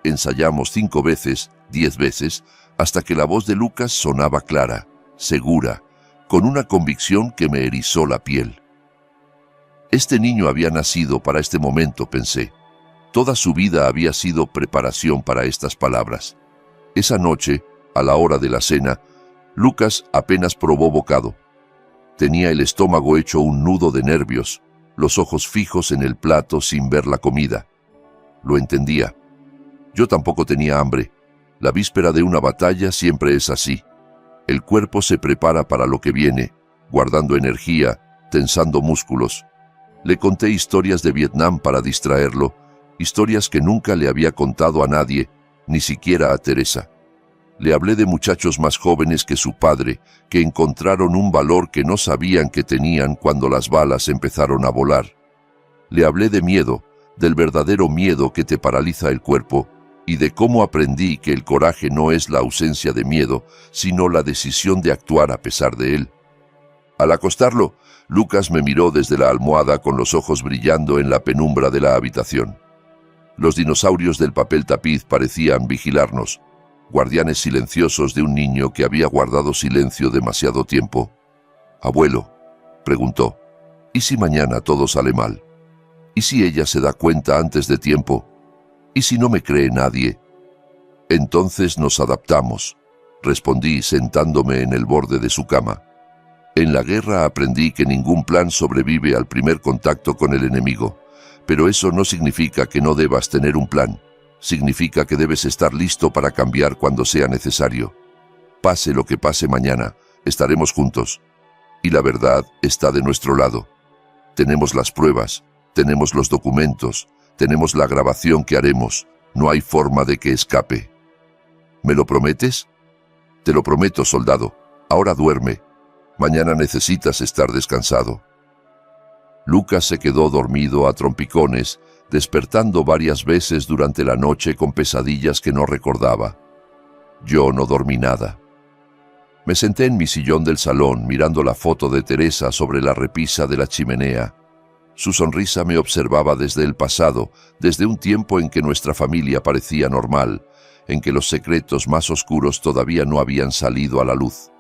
Ensayamos 5 veces, 10 veces, hasta que la voz de Lucas sonaba clara, segura, con una convicción que me erizó la piel. Este niño había nacido para este momento, pensé. Toda su vida había sido preparación para estas palabras. Esa noche, a la hora de la cena, Lucas apenas probó bocado. Tenía el estómago hecho un nudo de nervios, los ojos fijos en el plato sin ver la comida. Lo entendía. Yo tampoco tenía hambre. La víspera de una batalla siempre es así. El cuerpo se prepara para lo que viene, guardando energía, tensando músculos. Le conté historias de Vietnam para distraerlo, historias que nunca le había contado a nadie, ni siquiera a Teresa. Le hablé de muchachos más jóvenes que su padre, que encontraron un valor que no sabían que tenían cuando las balas empezaron a volar. Le hablé de miedo, del verdadero miedo que te paraliza el cuerpo, y de cómo aprendí que el coraje no es la ausencia de miedo, sino la decisión de actuar a pesar de él. Al acostarlo, Lucas me miró desde la almohada con los ojos brillando en la penumbra de la habitación. Los dinosaurios del papel tapiz parecían vigilarnos, guardianes silenciosos de un niño que había guardado silencio demasiado tiempo. «Abuelo», preguntó, «¿y si mañana todo sale mal? ¿Y si ella se da cuenta antes de tiempo? ¿Y si no me cree nadie?» «Entonces nos adaptamos», respondí sentándome en el borde de su cama. En la guerra aprendí que ningún plan sobrevive al primer contacto con el enemigo, pero eso no significa que no debas tener un plan. Significa que debes estar listo para cambiar cuando sea necesario. Pase lo que pase mañana, estaremos juntos. Y la verdad está de nuestro lado. Tenemos las pruebas, tenemos los documentos, tenemos la grabación que haremos. No hay forma de que escape. ¿Me lo prometes? Te lo prometo, soldado. Ahora duerme. Mañana necesitas estar descansado. Lucas se quedó dormido a trompicones, despertando varias veces durante la noche con pesadillas que no recordaba. Yo no dormí nada. Me senté en mi sillón del salón mirando la foto de Teresa sobre la repisa de la chimenea. Su sonrisa me observaba desde el pasado, desde un tiempo en que nuestra familia parecía normal, en que los secretos más oscuros todavía no habían salido a la luz.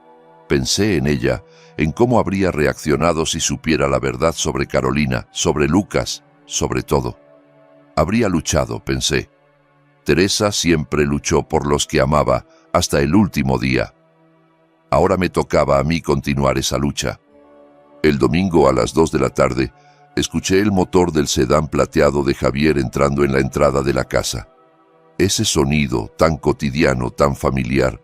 Pensé en ella, en cómo habría reaccionado si supiera la verdad sobre Carolina, sobre Lucas, sobre todo. Habría luchado, pensé. Teresa siempre luchó por los que amaba, hasta el último día. Ahora me tocaba a mí continuar esa lucha. El domingo a las 2 de la tarde, escuché el motor del sedán plateado de Javier entrando en la entrada de la casa. Ese sonido, tan cotidiano, tan familiar,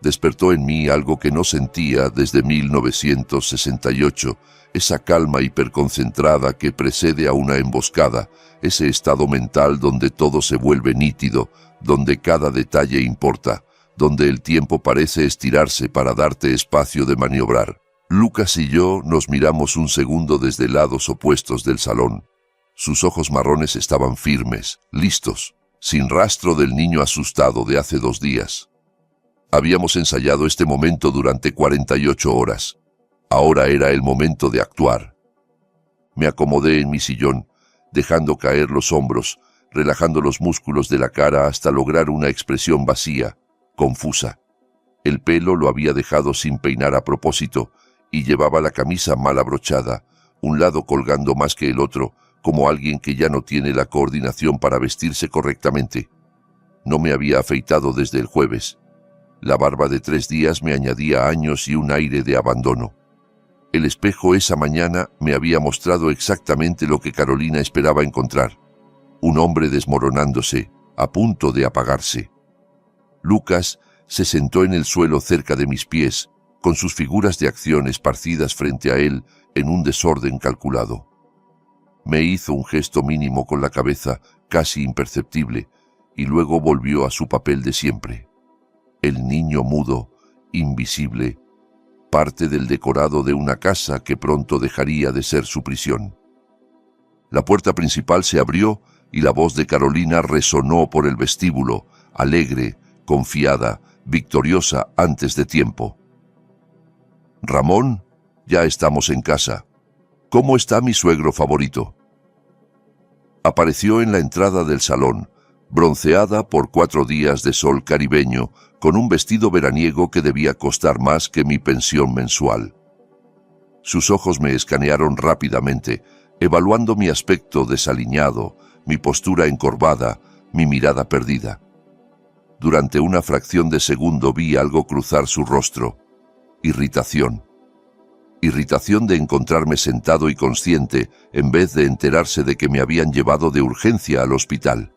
despertó en mí algo que no sentía desde 1968, esa calma hiperconcentrada que precede a una emboscada, ese estado mental donde todo se vuelve nítido, donde cada detalle importa, donde el tiempo parece estirarse para darte espacio de maniobrar. Lucas y yo nos miramos un segundo desde lados opuestos del salón. Sus ojos marrones estaban firmes, listos, sin rastro del niño asustado de hace 2 días. Habíamos ensayado este momento durante 48 horas. Ahora era el momento de actuar. Me acomodé en mi sillón, dejando caer los hombros, relajando los músculos de la cara hasta lograr una expresión vacía, confusa. El pelo lo había dejado sin peinar a propósito y llevaba la camisa mal abrochada, un lado colgando más que el otro, como alguien que ya no tiene la coordinación para vestirse correctamente. No me había afeitado desde el jueves. La barba de 3 días me añadía años y un aire de abandono. El espejo esa mañana me había mostrado exactamente lo que Carolina esperaba encontrar. Un hombre desmoronándose, a punto de apagarse. Lucas se sentó en el suelo cerca de mis pies, con sus figuras de acción esparcidas frente a él en un desorden calculado. Me hizo un gesto mínimo con la cabeza, casi imperceptible, y luego volvió a su papel de siempre. El niño mudo, invisible, parte del decorado de una casa que pronto dejaría de ser su prisión. La puerta principal se abrió y la voz de Carolina resonó por el vestíbulo, alegre, confiada, victoriosa antes de tiempo. «Ramón, ya estamos en casa. ¿Cómo está mi suegro favorito?» Apareció en la entrada del salón, bronceada por 4 días de sol caribeño, con un vestido veraniego que debía costar más que mi pensión mensual. Sus ojos me escanearon rápidamente, evaluando mi aspecto desaliñado, mi postura encorvada, mi mirada perdida. Durante una fracción de segundo vi algo cruzar su rostro. Irritación. Irritación de encontrarme sentado y consciente en vez de enterarse de que me habían llevado de urgencia al hospital.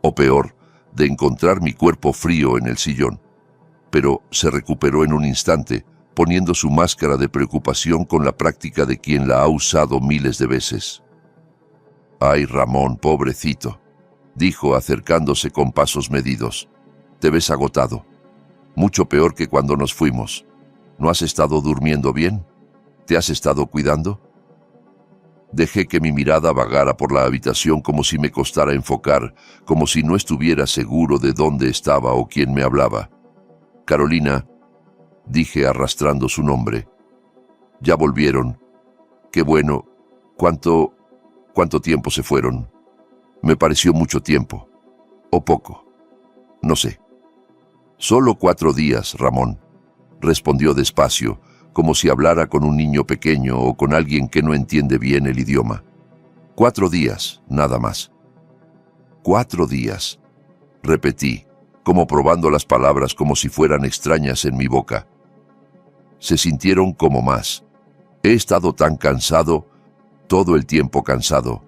O peor, de encontrar mi cuerpo frío en el sillón. Pero se recuperó en un instante, poniendo su máscara de preocupación con la práctica de quien la ha usado miles de veces. «Ay, Ramón, pobrecito», dijo acercándose con pasos medidos. «Te ves agotado. Mucho peor que cuando nos fuimos. ¿No has estado durmiendo bien? ¿Te has estado cuidando?» Dejé que mi mirada vagara por la habitación como si me costara enfocar, como si no estuviera seguro de dónde estaba o quién me hablaba. «Carolina», dije arrastrando su nombre. «Ya volvieron. Qué bueno. ¿Cuánto tiempo se fueron?» Me pareció mucho tiempo. O poco. No sé. «Solo 4 días, Ramón», respondió despacio, como si hablara con un niño pequeño o con alguien que no entiende bien el idioma. 4 días, nada más. 4 días, repetí, como probando las palabras como si fueran extrañas en mi boca. Se sintieron como más. He estado tan cansado, todo el tiempo cansado.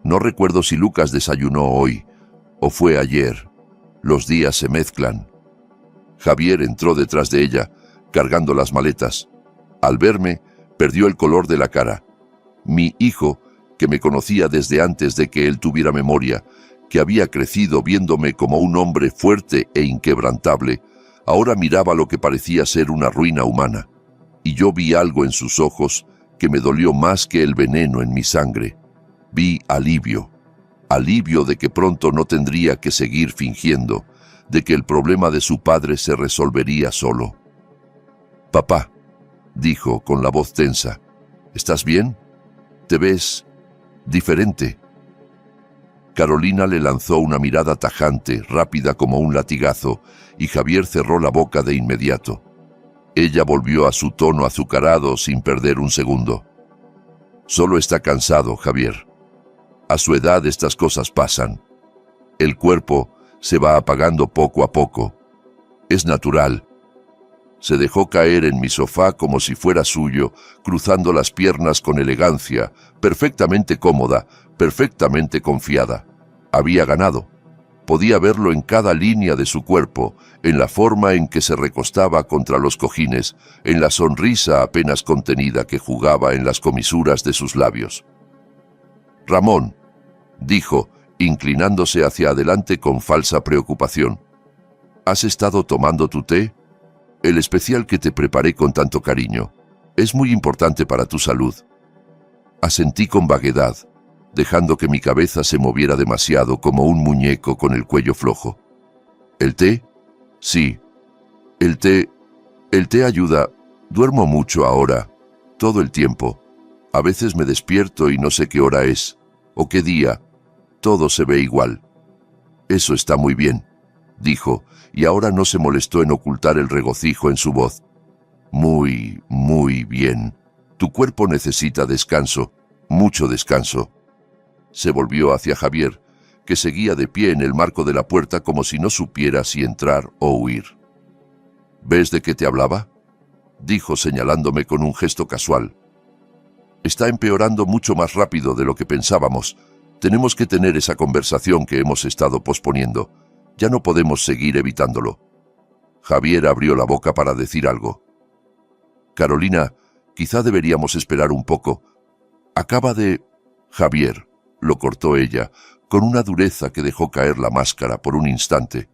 No recuerdo si Lucas desayunó hoy, o fue ayer. Los días se mezclan. Javier entró detrás de ella, cargando las maletas. Al verme, perdió el color de la cara. Mi hijo, que me conocía desde antes de que él tuviera memoria, que había crecido viéndome como un hombre fuerte e inquebrantable, ahora miraba lo que parecía ser una ruina humana. Y yo vi algo en sus ojos que me dolió más que el veneno en mi sangre. Vi alivio. Alivio de que pronto no tendría que seguir fingiendo, de que el problema de su padre se resolvería solo. «Papá», dijo con la voz tensa, «¿estás bien? ¿Te ves diferente?» Carolina le lanzó una mirada tajante, rápida como un latigazo, y Javier cerró la boca de inmediato. Ella volvió a su tono azucarado sin perder un segundo. «Solo está cansado, Javier. A su edad estas cosas pasan. El cuerpo se va apagando poco a poco. Es natural». Se dejó caer en mi sofá como si fuera suyo, cruzando las piernas con elegancia, perfectamente cómoda, perfectamente confiada. Había ganado. Podía verlo en cada línea de su cuerpo, en la forma en que se recostaba contra los cojines, en la sonrisa apenas contenida que jugaba en las comisuras de sus labios. «Ramón», dijo, inclinándose hacia adelante con falsa preocupación, «¿has estado tomando tu té? El especial que te preparé con tanto cariño. Es muy importante para tu salud». Asentí con vaguedad, dejando que mi cabeza se moviera demasiado como un muñeco con el cuello flojo. «¿El té? Sí. El té ayuda. Duermo mucho ahora, todo el tiempo. A veces me despierto y no sé qué hora es, o qué día. Todo se ve igual». «Eso está muy bien», dijo, y ahora no se molestó en ocultar el regocijo en su voz. «Muy, muy bien. Tu cuerpo necesita descanso, mucho descanso». Se volvió hacia Javier, que seguía de pie en el marco de la puerta como si no supiera si entrar o huir. «¿Ves de qué te hablaba?», dijo señalándome con un gesto casual. «Está empeorando mucho más rápido de lo que pensábamos. Tenemos que tener esa conversación que hemos estado posponiendo. Ya no podemos seguir evitándolo». Javier abrió la boca para decir algo. «Carolina, quizá deberíamos esperar un poco. Acaba de...» «Javier», lo cortó ella, con una dureza que dejó caer la máscara por un instante.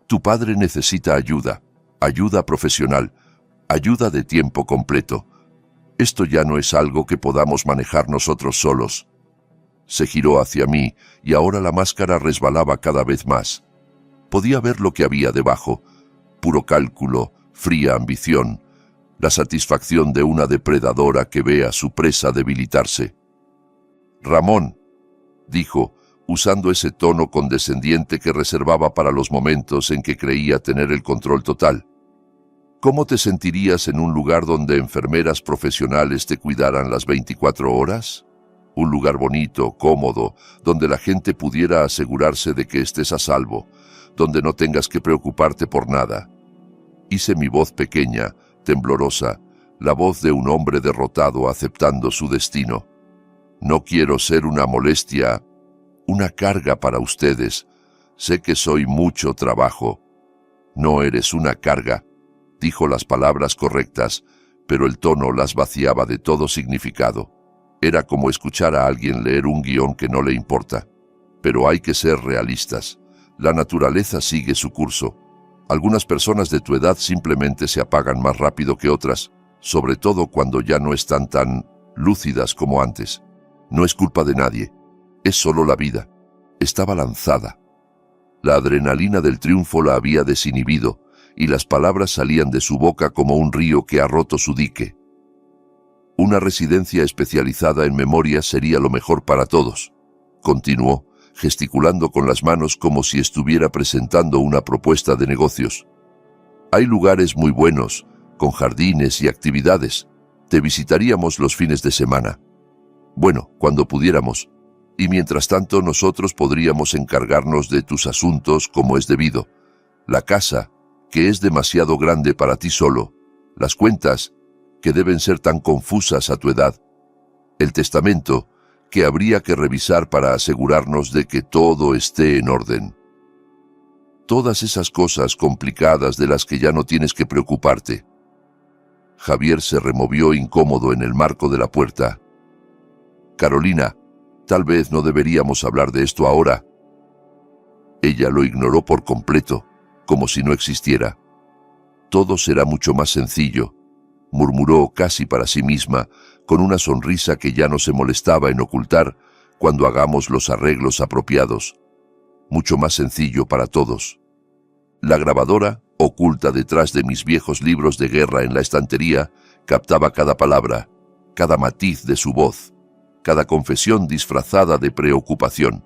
«Tu padre necesita ayuda, ayuda profesional, ayuda de tiempo completo. Esto ya no es algo que podamos manejar nosotros solos». Se giró hacia mí y ahora la máscara resbalaba cada vez más. Podía ver lo que había debajo: puro cálculo, fría ambición, la satisfacción de una depredadora que ve a su presa debilitarse. «Ramón», dijo, usando ese tono condescendiente que reservaba para los momentos en que creía tener el control total, «¿cómo te sentirías en un lugar donde enfermeras profesionales te cuidaran las 24 horas? Un lugar bonito, cómodo, donde la gente pudiera asegurarse de que estés a salvo, donde no tengas que preocuparte por nada. Hice mi voz pequeña, temblorosa, la voz de un hombre derrotado aceptando su destino. No quiero ser una molestia, una carga para ustedes. Sé que soy mucho trabajo. No eres una carga. Dijo las palabras correctas, pero el tono las vaciaba de todo significado. Era como escuchar a alguien leer un guión que no le importa. Pero hay que ser realistas. La naturaleza sigue su curso. Algunas personas de tu edad simplemente se apagan más rápido que otras, sobre todo cuando ya no están tan lúcidas como antes. No es culpa de nadie. Es solo la vida. Estaba lanzada. La adrenalina del triunfo la había desinhibido, y las palabras salían de su boca como un río que ha roto su dique. Una residencia especializada en memoria sería lo mejor para todos, continuó, gesticulando con las manos como si estuviera presentando una propuesta de negocios. Hay lugares muy buenos, con jardines y actividades. Te visitaríamos los fines de semana. Bueno, cuando pudiéramos. Y mientras tanto nosotros podríamos encargarnos de tus asuntos como es debido. La casa, que es demasiado grande para ti solo. Las cuentas, que deben ser tan confusas a tu edad. El testamento, que habría que revisar para asegurarnos de que todo esté en orden. Todas esas cosas complicadas de las que ya no tienes que preocuparte. Javier se removió incómodo en el marco de la puerta. Carolina, tal vez no deberíamos hablar de esto ahora. Ella lo ignoró por completo, como si no existiera. Todo será mucho más sencillo, murmuró casi para sí misma, con una sonrisa que ya no se molestaba en ocultar cuando hagamos los arreglos apropiados. Mucho más sencillo para todos. La grabadora, oculta detrás de mis viejos libros de guerra en la estantería, captaba cada palabra, cada matiz de su voz, cada confesión disfrazada de preocupación.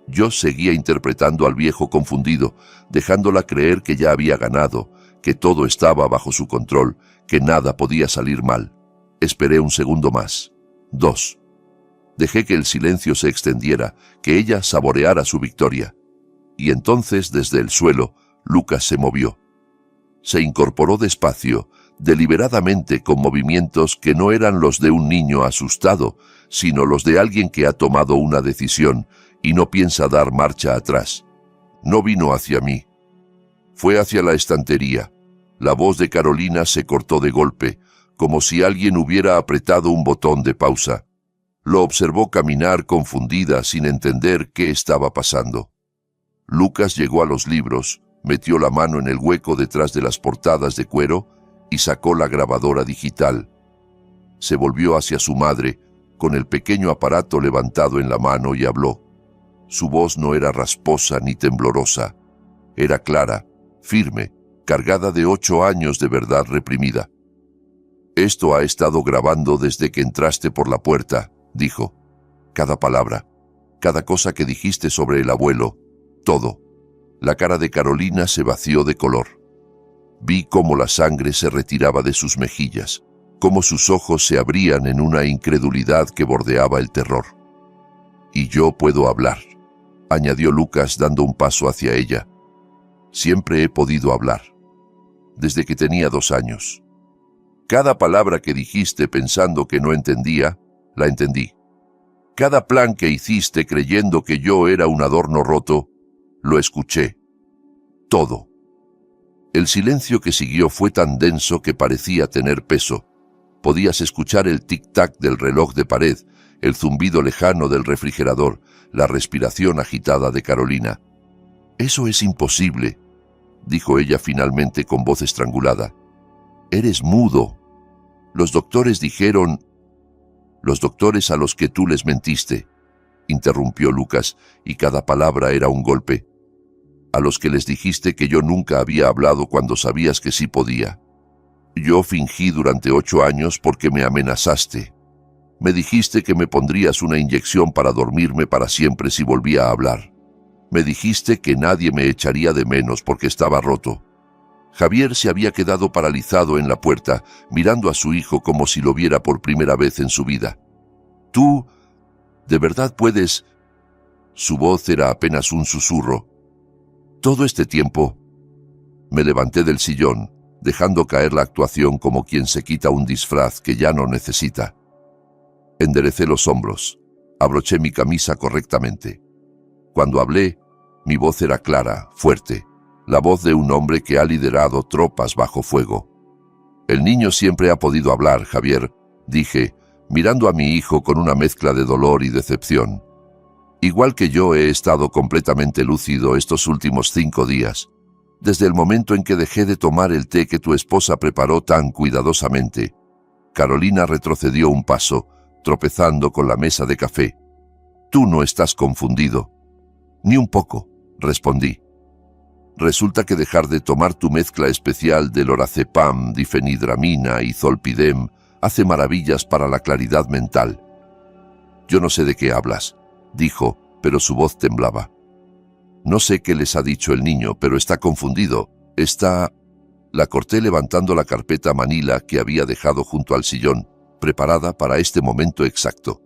Yo seguía interpretando al viejo confundido, dejándola creer que ya había ganado, que todo estaba bajo su control, que nada podía salir mal. Esperé un segundo más. 2. Dejé que el silencio se extendiera, que ella saboreara su victoria. Y entonces, desde el suelo, Lucas se movió. Se incorporó despacio, deliberadamente, con movimientos que no eran los de un niño asustado, sino los de alguien que ha tomado una decisión y no piensa dar marcha atrás. No vino hacia mí. Fue hacia la estantería. La voz de Carolina se cortó de golpe, como si alguien hubiera apretado un botón de pausa. Lo observó caminar confundida sin entender qué estaba pasando. Lucas llegó a los libros, metió la mano en el hueco detrás de las portadas de cuero y sacó la grabadora digital. Se volvió hacia su madre, con el pequeño aparato levantado en la mano y habló. Su voz no era rasposa ni temblorosa. Era clara, firme, cargada de 8 años de verdad reprimida. Esto ha estado grabando desde que entraste por la puerta, dijo. Cada palabra, cada cosa que dijiste sobre el abuelo, todo. La cara de Carolina se vació de color. Vi cómo la sangre se retiraba de sus mejillas, cómo sus ojos se abrían en una incredulidad que bordeaba el terror. Y yo puedo hablar, añadió Lucas dando un paso hacia ella. Siempre he podido hablar, desde que tenía 2 años. Cada palabra que dijiste pensando que no entendía, la entendí. Cada plan que hiciste creyendo que yo era un adorno roto, lo escuché. Todo. El silencio que siguió fue tan denso que parecía tener peso. Podías escuchar el tic-tac del reloj de pared, el zumbido lejano del refrigerador, la respiración agitada de Carolina. «Eso es imposible», dijo ella finalmente con voz estrangulada. «Eres mudo. Los doctores dijeron...» «Los doctores a los que tú les mentiste», interrumpió Lucas, y cada palabra era un golpe. «A los que les dijiste que yo nunca había hablado cuando sabías que sí podía. Yo fingí durante 8 años porque me amenazaste. Me dijiste que me pondrías una inyección para dormirme para siempre si volvía a hablar. Me dijiste que nadie me echaría de menos porque estaba roto». Javier se había quedado paralizado en la puerta, mirando a su hijo como si lo viera por primera vez en su vida. «¿Tú, de verdad puedes...?» Su voz era apenas un susurro. Todo este tiempo me levanté del sillón, dejando caer la actuación como quien se quita un disfraz que ya no necesita. Enderecé los hombros, abroché mi camisa correctamente. Cuando hablé, mi voz era clara, fuerte, la voz de un hombre que ha liderado tropas bajo fuego. El niño siempre ha podido hablar, Javier, dije, mirando a mi hijo con una mezcla de dolor y decepción. Igual que yo he estado completamente lúcido estos últimos 5 días, desde el momento en que dejé de tomar el té que tu esposa preparó tan cuidadosamente. Carolina retrocedió un paso, tropezando con la mesa de café. Tú no estás confundido. Ni un poco, respondí. Resulta que dejar de tomar tu mezcla especial de lorazepam, difenhidramina y zolpidem hace maravillas para la claridad mental. Yo no sé de qué hablas, dijo, pero su voz temblaba. No sé qué les ha dicho el niño, pero está confundido. La corté levantando la carpeta manila que había dejado junto al sillón, preparada para este momento exacto.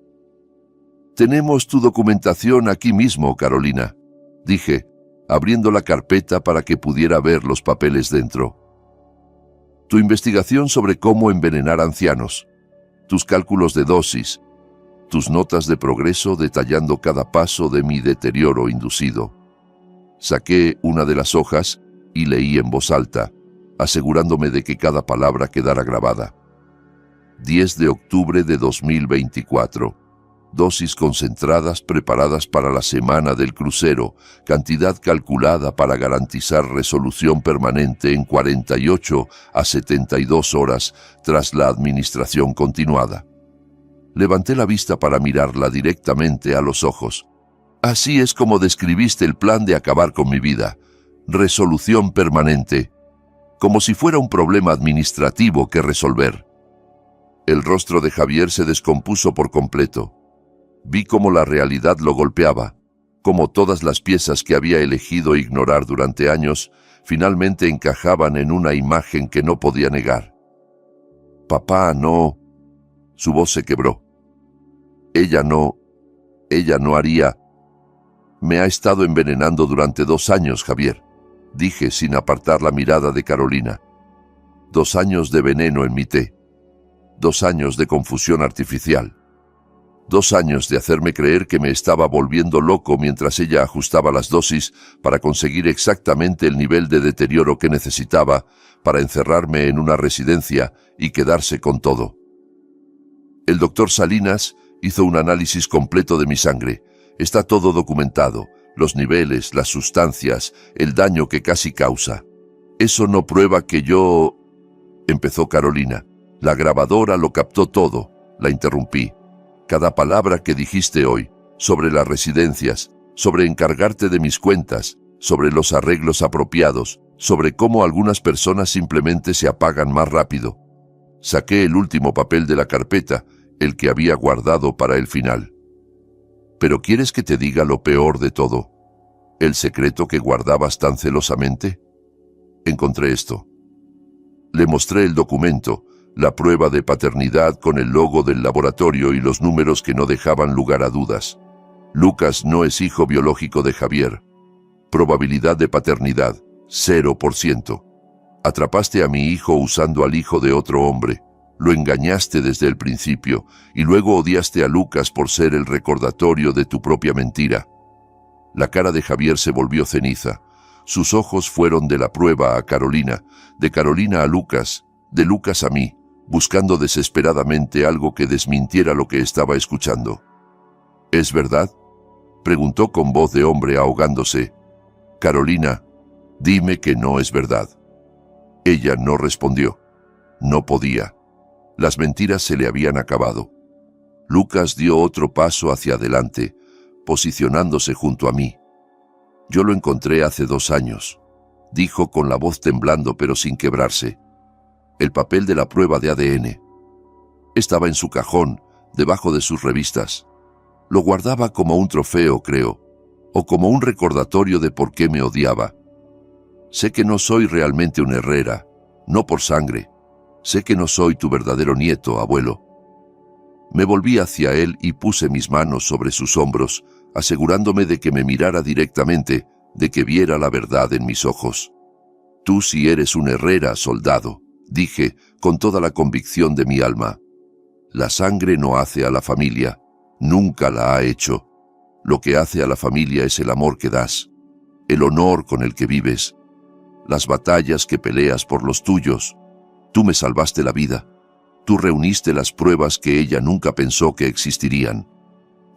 Tenemos tu documentación aquí mismo, Carolina, dije, abriendo la carpeta para que pudiera ver los papeles dentro. Tu investigación sobre cómo envenenar ancianos, tus cálculos de dosis, tus notas de progreso detallando cada paso de mi deterioro inducido. Saqué una de las hojas y leí en voz alta, asegurándome de que cada palabra quedara grabada. 10 de octubre de 2024. Dosis concentradas preparadas para la semana del crucero, cantidad calculada para garantizar resolución permanente en 48 a 72 horas tras la administración continuada. Levanté la vista para mirarla directamente a los ojos. Así es como describiste el plan de acabar con mi vida. Resolución permanente. Como si fuera un problema administrativo que resolver. El rostro de Javier se descompuso por completo. Vi cómo la realidad lo golpeaba, cómo todas las piezas que había elegido ignorar durante años finalmente encajaban en una imagen que no podía negar. Papá, no. Su voz se quebró. Ella no haría. Me ha estado envenenando durante 2 años, Javier, dije sin apartar la mirada de Carolina. 2 años de veneno en mi té. 2 años de confusión artificial. 2 años de hacerme creer que me estaba volviendo loco mientras ella ajustaba las dosis para conseguir exactamente el nivel de deterioro que necesitaba para encerrarme en una residencia y quedarse con todo. El doctor Salinas hizo un análisis completo de mi sangre. Está todo documentado, los niveles, las sustancias, el daño que casi causa. Eso no prueba que yo... Empezó Carolina. La grabadora lo captó todo. La interrumpí. Cada palabra que dijiste hoy, sobre las residencias, sobre encargarte de mis cuentas, sobre los arreglos apropiados, sobre cómo algunas personas simplemente se apagan más rápido. Saqué el último papel de la carpeta, el que había guardado para el final. ¿Pero quieres que te diga lo peor de todo? ¿El secreto que guardabas tan celosamente? Encontré esto. Le mostré el documento, la prueba de paternidad con el logo del laboratorio y los números que no dejaban lugar a dudas. Lucas no es hijo biológico de Javier. Probabilidad de paternidad, 0%. Atrapaste a mi hijo usando al hijo de otro hombre. Lo engañaste desde el principio y luego odiaste a Lucas por ser el recordatorio de tu propia mentira. La cara de Javier se volvió ceniza. Sus ojos fueron de la prueba a Carolina, de Carolina a Lucas, de Lucas a mí, buscando desesperadamente algo que desmintiera lo que estaba escuchando. ¿Es verdad?, preguntó con voz de hombre ahogándose. Carolina, dime que no es verdad. Ella no respondió. No podía. Las mentiras se le habían acabado. Lucas dio otro paso hacia adelante, posicionándose junto a mí. Yo lo encontré hace 2 años, dijo con la voz temblando pero sin quebrarse. El papel de la prueba de ADN. Estaba en su cajón, debajo de sus revistas. Lo guardaba como un trofeo, creo, o como un recordatorio de por qué me odiaba. Sé que no soy realmente un Herrera, no por sangre. Sé que no soy tu verdadero nieto, abuelo. Me volví hacia él y puse mis manos sobre sus hombros, asegurándome de que me mirara directamente, de que viera la verdad en mis ojos. Tú sí eres un Herrera, soldado, dije con toda la convicción de mi alma. La sangre no hace a la familia, nunca la ha hecho. Lo que hace a la familia es el amor que das, el honor con el que vives, las batallas que peleas por los tuyos. Tú me salvaste la vida. Tú reuniste las pruebas que ella nunca pensó que existirían.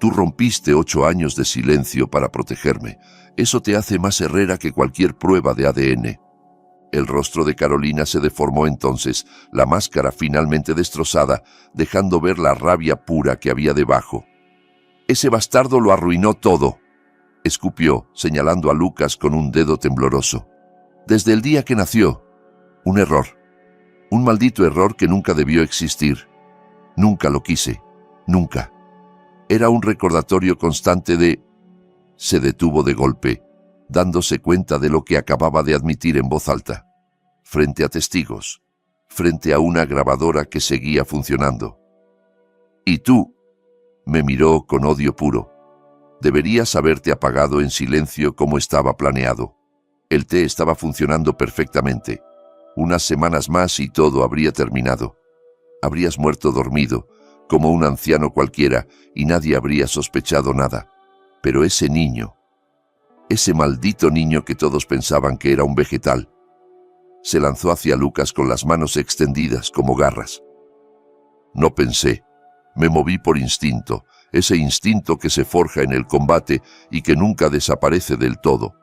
Tú rompiste 8 años de silencio para protegerme. Eso te hace más Herrera que cualquier prueba de ADN. El rostro de Carolina se deformó entonces, la máscara finalmente destrozada, dejando ver la rabia pura que había debajo. Ese bastardo lo arruinó todo, escupió, señalando a Lucas con un dedo tembloroso. Desde el día que nació, un error. Un maldito error que nunca debió existir. Nunca lo quise. Nunca. Era un recordatorio constante de... Se detuvo de golpe, dándose cuenta de lo que acababa de admitir en voz alta. Frente a testigos. Frente a una grabadora que seguía funcionando. ¿Y tú? Me miró con odio puro. Deberías haberte apagado en silencio como estaba planeado. El té estaba funcionando perfectamente. Unas semanas más y todo habría terminado. Habrías muerto dormido, como un anciano cualquiera, y nadie habría sospechado nada. Pero ese niño, ese maldito niño que todos pensaban que era un vegetal, se lanzó hacia Lucas con las manos extendidas como garras. No pensé, me moví por instinto, ese instinto que se forja en el combate y que nunca desaparece del todo.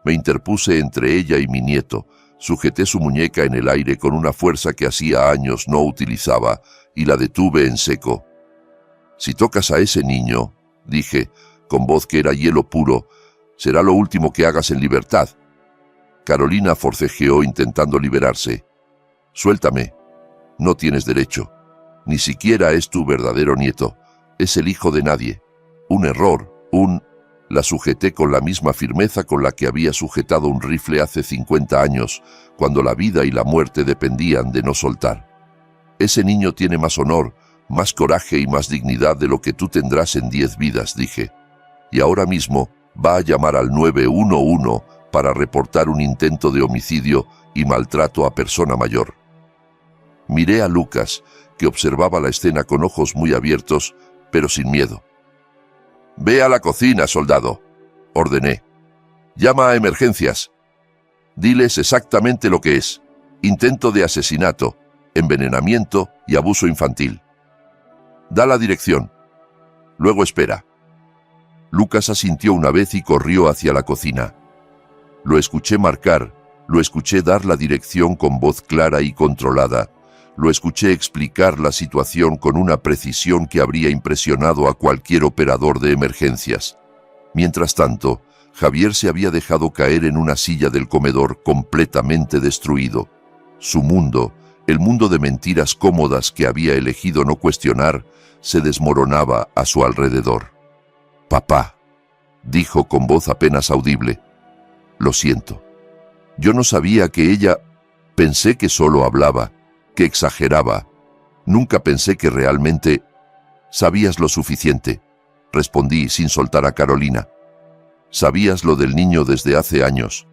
Me interpuse entre ella y mi nieto, sujeté su muñeca en el aire con una fuerza que hacía años no utilizaba y la detuve en seco. Si tocas a ese niño, dije, con voz que era hielo puro, será lo último que hagas en libertad. Carolina forcejeó intentando liberarse. Suéltame. No tienes derecho. Ni siquiera es tu verdadero nieto. Es el hijo de nadie. Un error, La sujeté con la misma firmeza con la que había sujetado un rifle hace 50 años, cuando la vida y la muerte dependían de no soltar. Ese niño tiene más honor, más coraje y más dignidad de lo que tú tendrás en 10 vidas, dije. Y ahora mismo va a llamar al 911 para reportar un intento de homicidio y maltrato a persona mayor. Miré a Lucas, que observaba la escena con ojos muy abiertos, pero sin miedo. «Ve a la cocina, soldado», ordené. «Llama a emergencias. Diles exactamente lo que es. Intento de asesinato, envenenamiento y abuso infantil. Da la dirección. Luego espera». Lucas asintió una vez y corrió hacia la cocina. Lo escuché marcar, lo escuché dar la dirección con voz clara y controlada. Lo escuché explicar la situación con una precisión que habría impresionado a cualquier operador de emergencias. Mientras tanto, Javier se había dejado caer en una silla del comedor completamente destruido. Su mundo, el mundo de mentiras cómodas que había elegido no cuestionar, se desmoronaba a su alrededor. «Papá», dijo con voz apenas audible. «Lo siento. Yo no sabía que ella... Pensé que solo hablaba, que exageraba. Nunca pensé que realmente... Sabías lo suficiente», respondí sin soltar a Carolina. «Sabías lo del niño desde hace años.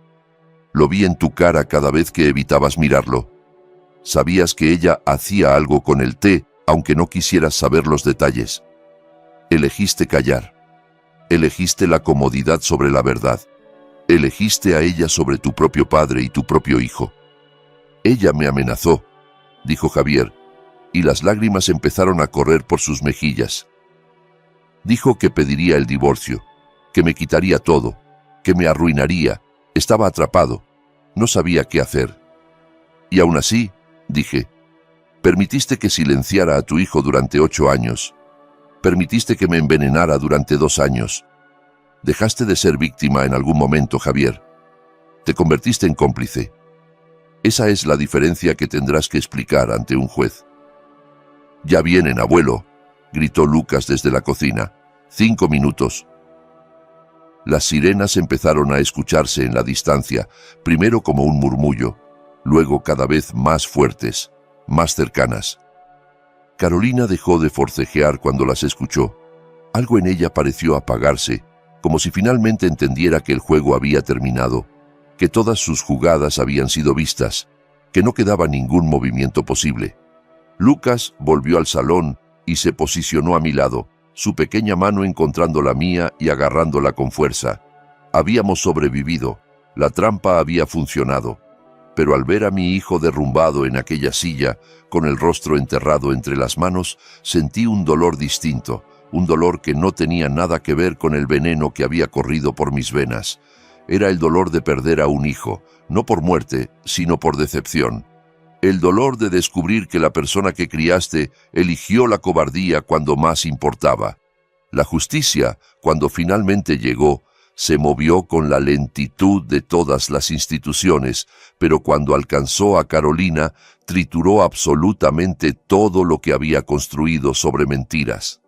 Lo vi en tu cara cada vez que evitabas mirarlo. Sabías que ella hacía algo con el té, aunque no quisieras saber los detalles. Elegiste callar. Elegiste la comodidad sobre la verdad. Elegiste a ella sobre tu propio padre y tu propio hijo. Ella me amenazó», dijo Javier, y las lágrimas empezaron a correr por sus mejillas. «Dijo que pediría el divorcio, que me quitaría todo, que me arruinaría. Estaba atrapado. No sabía qué hacer. Y aún así», dije, «permitiste que silenciara a tu hijo durante 8 años. Permitiste que me envenenara durante 2 años. Dejaste de ser víctima en algún momento, Javier. Te convertiste en cómplice. Esa es la diferencia que tendrás que explicar ante un juez». «Ya vienen, abuelo», gritó Lucas desde la cocina. 5 minutos. Las sirenas empezaron a escucharse en la distancia, primero como un murmullo, luego cada vez más fuertes, más cercanas. Carolina dejó de forcejear cuando las escuchó. Algo en ella pareció apagarse, como si finalmente entendiera que el juego había terminado, que todas sus jugadas habían sido vistas, que no quedaba ningún movimiento posible. Lucas volvió al salón y se posicionó a mi lado, su pequeña mano encontrando la mía y agarrándola con fuerza. Habíamos sobrevivido, la trampa había funcionado, pero al ver a mi hijo derrumbado en aquella silla, con el rostro enterrado entre las manos, sentí un dolor distinto, un dolor que no tenía nada que ver con el veneno que había corrido por mis venas. Era el dolor de perder a un hijo, no por muerte, sino por decepción. El dolor de descubrir que la persona que criaste eligió la cobardía cuando más importaba. La justicia, cuando finalmente llegó, se movió con la lentitud de todas las instituciones, pero cuando alcanzó a Carolina, trituró absolutamente todo lo que había construido sobre mentiras.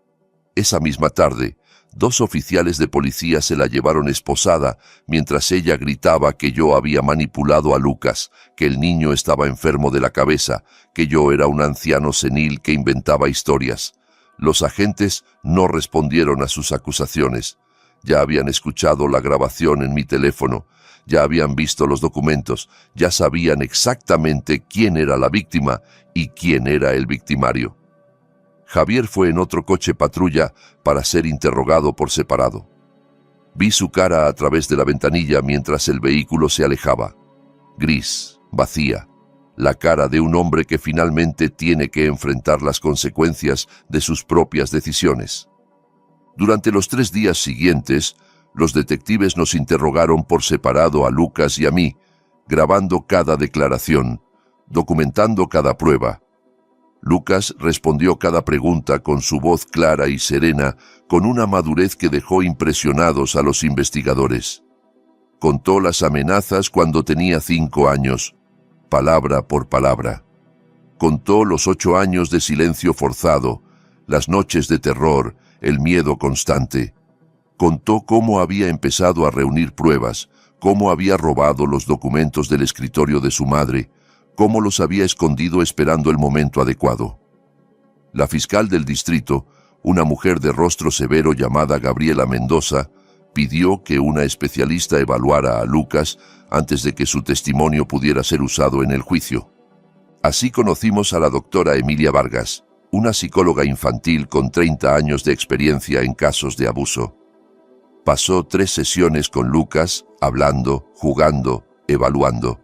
Esa misma tarde, 2 oficiales de policía se la llevaron esposada mientras ella gritaba que yo había manipulado a Lucas, que el niño estaba enfermo de la cabeza, que yo era un anciano senil que inventaba historias. Los agentes no respondieron a sus acusaciones. Ya habían escuchado la grabación en mi teléfono, ya habían visto los documentos, ya sabían exactamente quién era la víctima y quién era el victimario. Javier fue en otro coche patrulla para ser interrogado por separado. Vi su cara a través de la ventanilla mientras el vehículo se alejaba. Gris, vacía, la cara de un hombre que finalmente tiene que enfrentar las consecuencias de sus propias decisiones. Durante los 3 días siguientes, los detectives nos interrogaron por separado a Lucas y a mí, grabando cada declaración, documentando cada prueba. Lucas respondió cada pregunta con su voz clara y serena, con una madurez que dejó impresionados a los investigadores. Contó las amenazas cuando tenía 5 años, palabra por palabra. Contó los 8 años de silencio forzado, las noches de terror, el miedo constante. Contó cómo había empezado a reunir pruebas, cómo había robado los documentos del escritorio de su madre, cómo los había escondido esperando el momento adecuado. La fiscal del distrito, una mujer de rostro severo llamada Gabriela Mendoza, pidió que una especialista evaluara a Lucas antes de que su testimonio pudiera ser usado en el juicio. Así conocimos a la doctora Emilia Vargas, una psicóloga infantil con 30 años de experiencia en casos de abuso. Pasó 3 sesiones con Lucas, hablando, jugando, evaluando.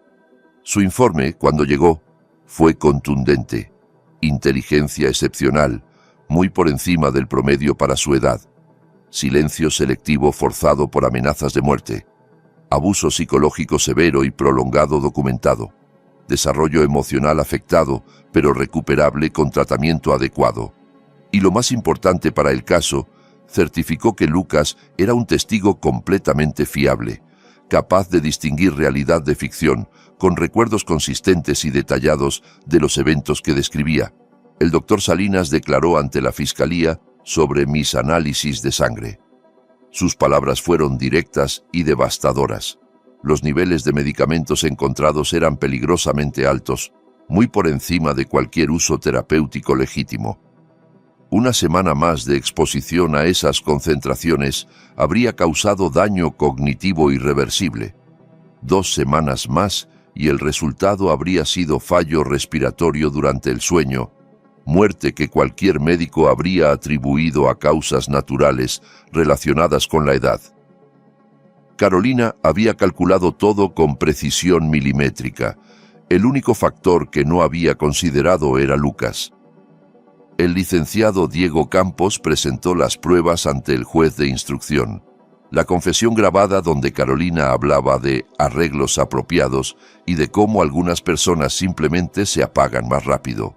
Su informe, cuando llegó, fue contundente. Inteligencia excepcional, muy por encima del promedio para su edad. Silencio selectivo forzado por amenazas de muerte. Abuso psicológico severo y prolongado documentado. Desarrollo emocional afectado, pero recuperable con tratamiento adecuado. Y lo más importante para el caso, certificó que Lucas era un testigo completamente fiable, capaz de distinguir realidad de ficción, con recuerdos consistentes y detallados de los eventos que describía. El doctor Salinas declaró ante la Fiscalía sobre mis análisis de sangre. Sus palabras fueron directas y devastadoras. Los niveles de medicamentos encontrados eran peligrosamente altos, muy por encima de cualquier uso terapéutico legítimo. Una semana más de exposición a esas concentraciones habría causado daño cognitivo irreversible. 2 semanas más y el resultado habría sido fallo respiratorio durante el sueño, muerte que cualquier médico habría atribuido a causas naturales relacionadas con la edad. Carolina había calculado todo con precisión milimétrica. El único factor que no había considerado era Lucas. El licenciado Diego Campos presentó las pruebas ante el juez de instrucción. La confesión grabada donde Carolina hablaba de arreglos apropiados y de cómo algunas personas simplemente se apagan más rápido.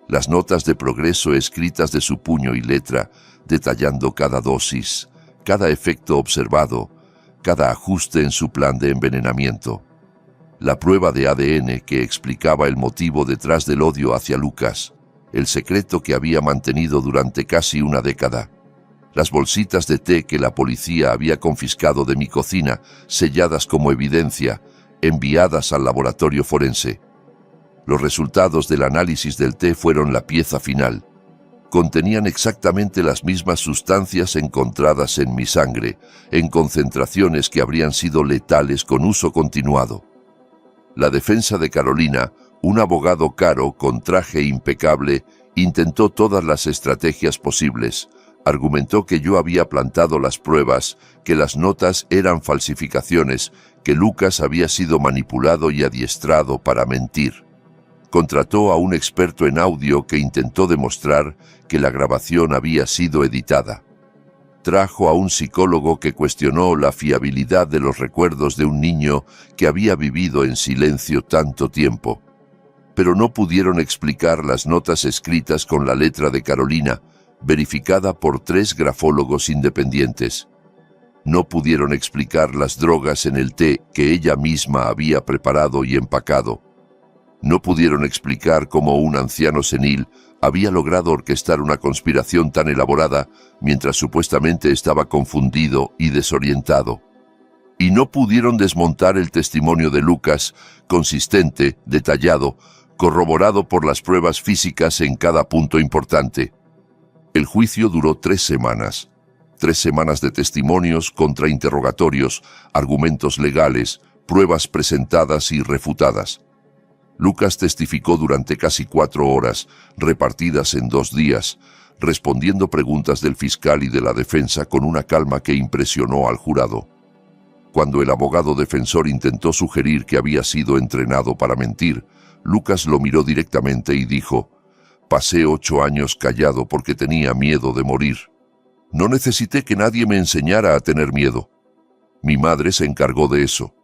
Las notas de progreso escritas de su puño y letra, detallando cada dosis, cada efecto observado, cada ajuste en su plan de envenenamiento. La prueba de ADN que explicaba el motivo detrás del odio hacia Lucas, el secreto que había mantenido durante casi una década. Las bolsitas de té que la policía había confiscado de mi cocina, selladas como evidencia, enviadas al laboratorio forense. Los resultados del análisis del té fueron la pieza final. contenían exactamente las mismas sustancias encontradas en mi sangre, en concentraciones que habrían sido letales con uso continuado. La defensa de Carolina, un abogado caro con traje impecable, intentó todas las estrategias posibles. Argumentó que yo había plantado las pruebas, que las notas eran falsificaciones, que Lucas había sido manipulado y adiestrado para mentir. Contrató a un experto en audio que intentó demostrar que la grabación había sido editada. Trajo a un psicólogo que cuestionó la fiabilidad de los recuerdos de un niño que había vivido en silencio tanto tiempo. Pero no pudieron explicar las notas escritas con la letra de Carolina, verificada por 3 grafólogos independientes. No pudieron explicar las drogas en el té que ella misma había preparado y empacado. No pudieron explicar cómo un anciano senil había logrado orquestar una conspiración tan elaborada mientras supuestamente estaba confundido y desorientado. Y no pudieron desmontar el testimonio de Lucas, consistente, detallado, corroborado por las pruebas físicas en cada punto importante. El juicio duró 3 semanas. 3 semanas de testimonios, contrainterrogatorios, argumentos legales, pruebas presentadas y refutadas. Lucas testificó durante casi 4 horas, repartidas en 2 días, respondiendo preguntas del fiscal y de la defensa con una calma que impresionó al jurado. Cuando el abogado defensor intentó sugerir que había sido entrenado para mentir, Lucas lo miró directamente y dijo: «Pasé 8 años callado porque tenía miedo de morir. No necesité que nadie me enseñara a tener miedo. Mi madre se encargó de eso».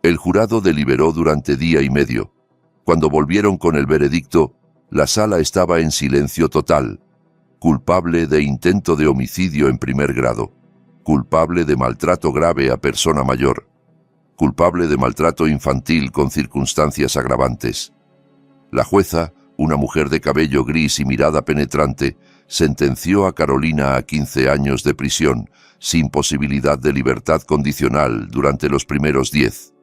El jurado deliberó durante día y medio. Cuando volvieron con el veredicto, la sala estaba en silencio total. Culpable de intento de homicidio en primer grado. Culpable de maltrato grave a persona mayor. Culpable de maltrato infantil con circunstancias agravantes. La jueza, una mujer de cabello gris y mirada penetrante, sentenció a Carolina a 15 años de prisión, sin posibilidad de libertad condicional durante los primeros 10.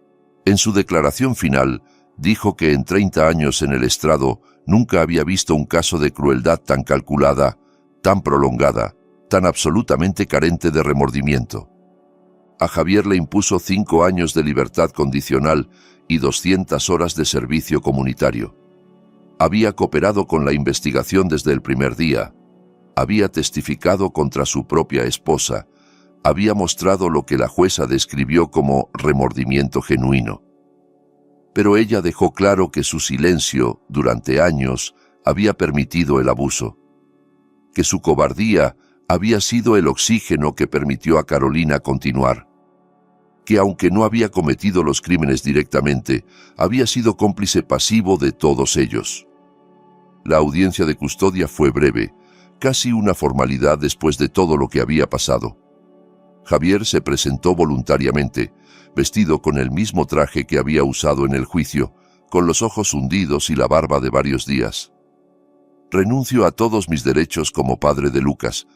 En su declaración final, dijo que en 30 años en el estrado nunca había visto un caso de crueldad tan calculada, tan prolongada, tan absolutamente carente de remordimiento. A Javier le impuso 5 años de libertad condicional y 200 horas de servicio comunitario. Había cooperado con la investigación desde el primer día. Había testificado contra su propia esposa. Había mostrado lo que la jueza describió como remordimiento genuino. Pero ella dejó claro que su silencio, durante años, había permitido el abuso. Que su cobardía había sido el oxígeno que permitió a Carolina continuar. Que aunque no había cometido los crímenes directamente, había sido cómplice pasivo de todos ellos. La audiencia de custodia fue breve, casi una formalidad después de todo lo que había pasado. Javier se presentó voluntariamente, vestido con el mismo traje que había usado en el juicio, con los ojos hundidos y la barba de varios días. «Renuncio a todos mis derechos como padre de Lucas»,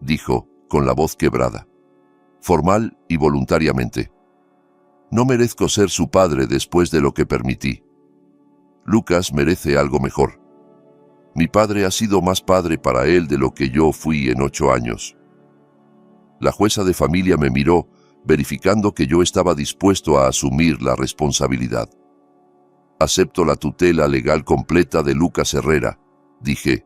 dijo, con la voz quebrada. «Formal y voluntariamente. No merezco ser su padre después de lo que permití. Lucas merece algo mejor. Mi padre ha sido más padre para él de lo que yo fui en 8 años». La jueza de familia me miró, verificando que yo estaba dispuesto a asumir la responsabilidad. «Acepto la tutela legal completa de Lucas Herrera», dije,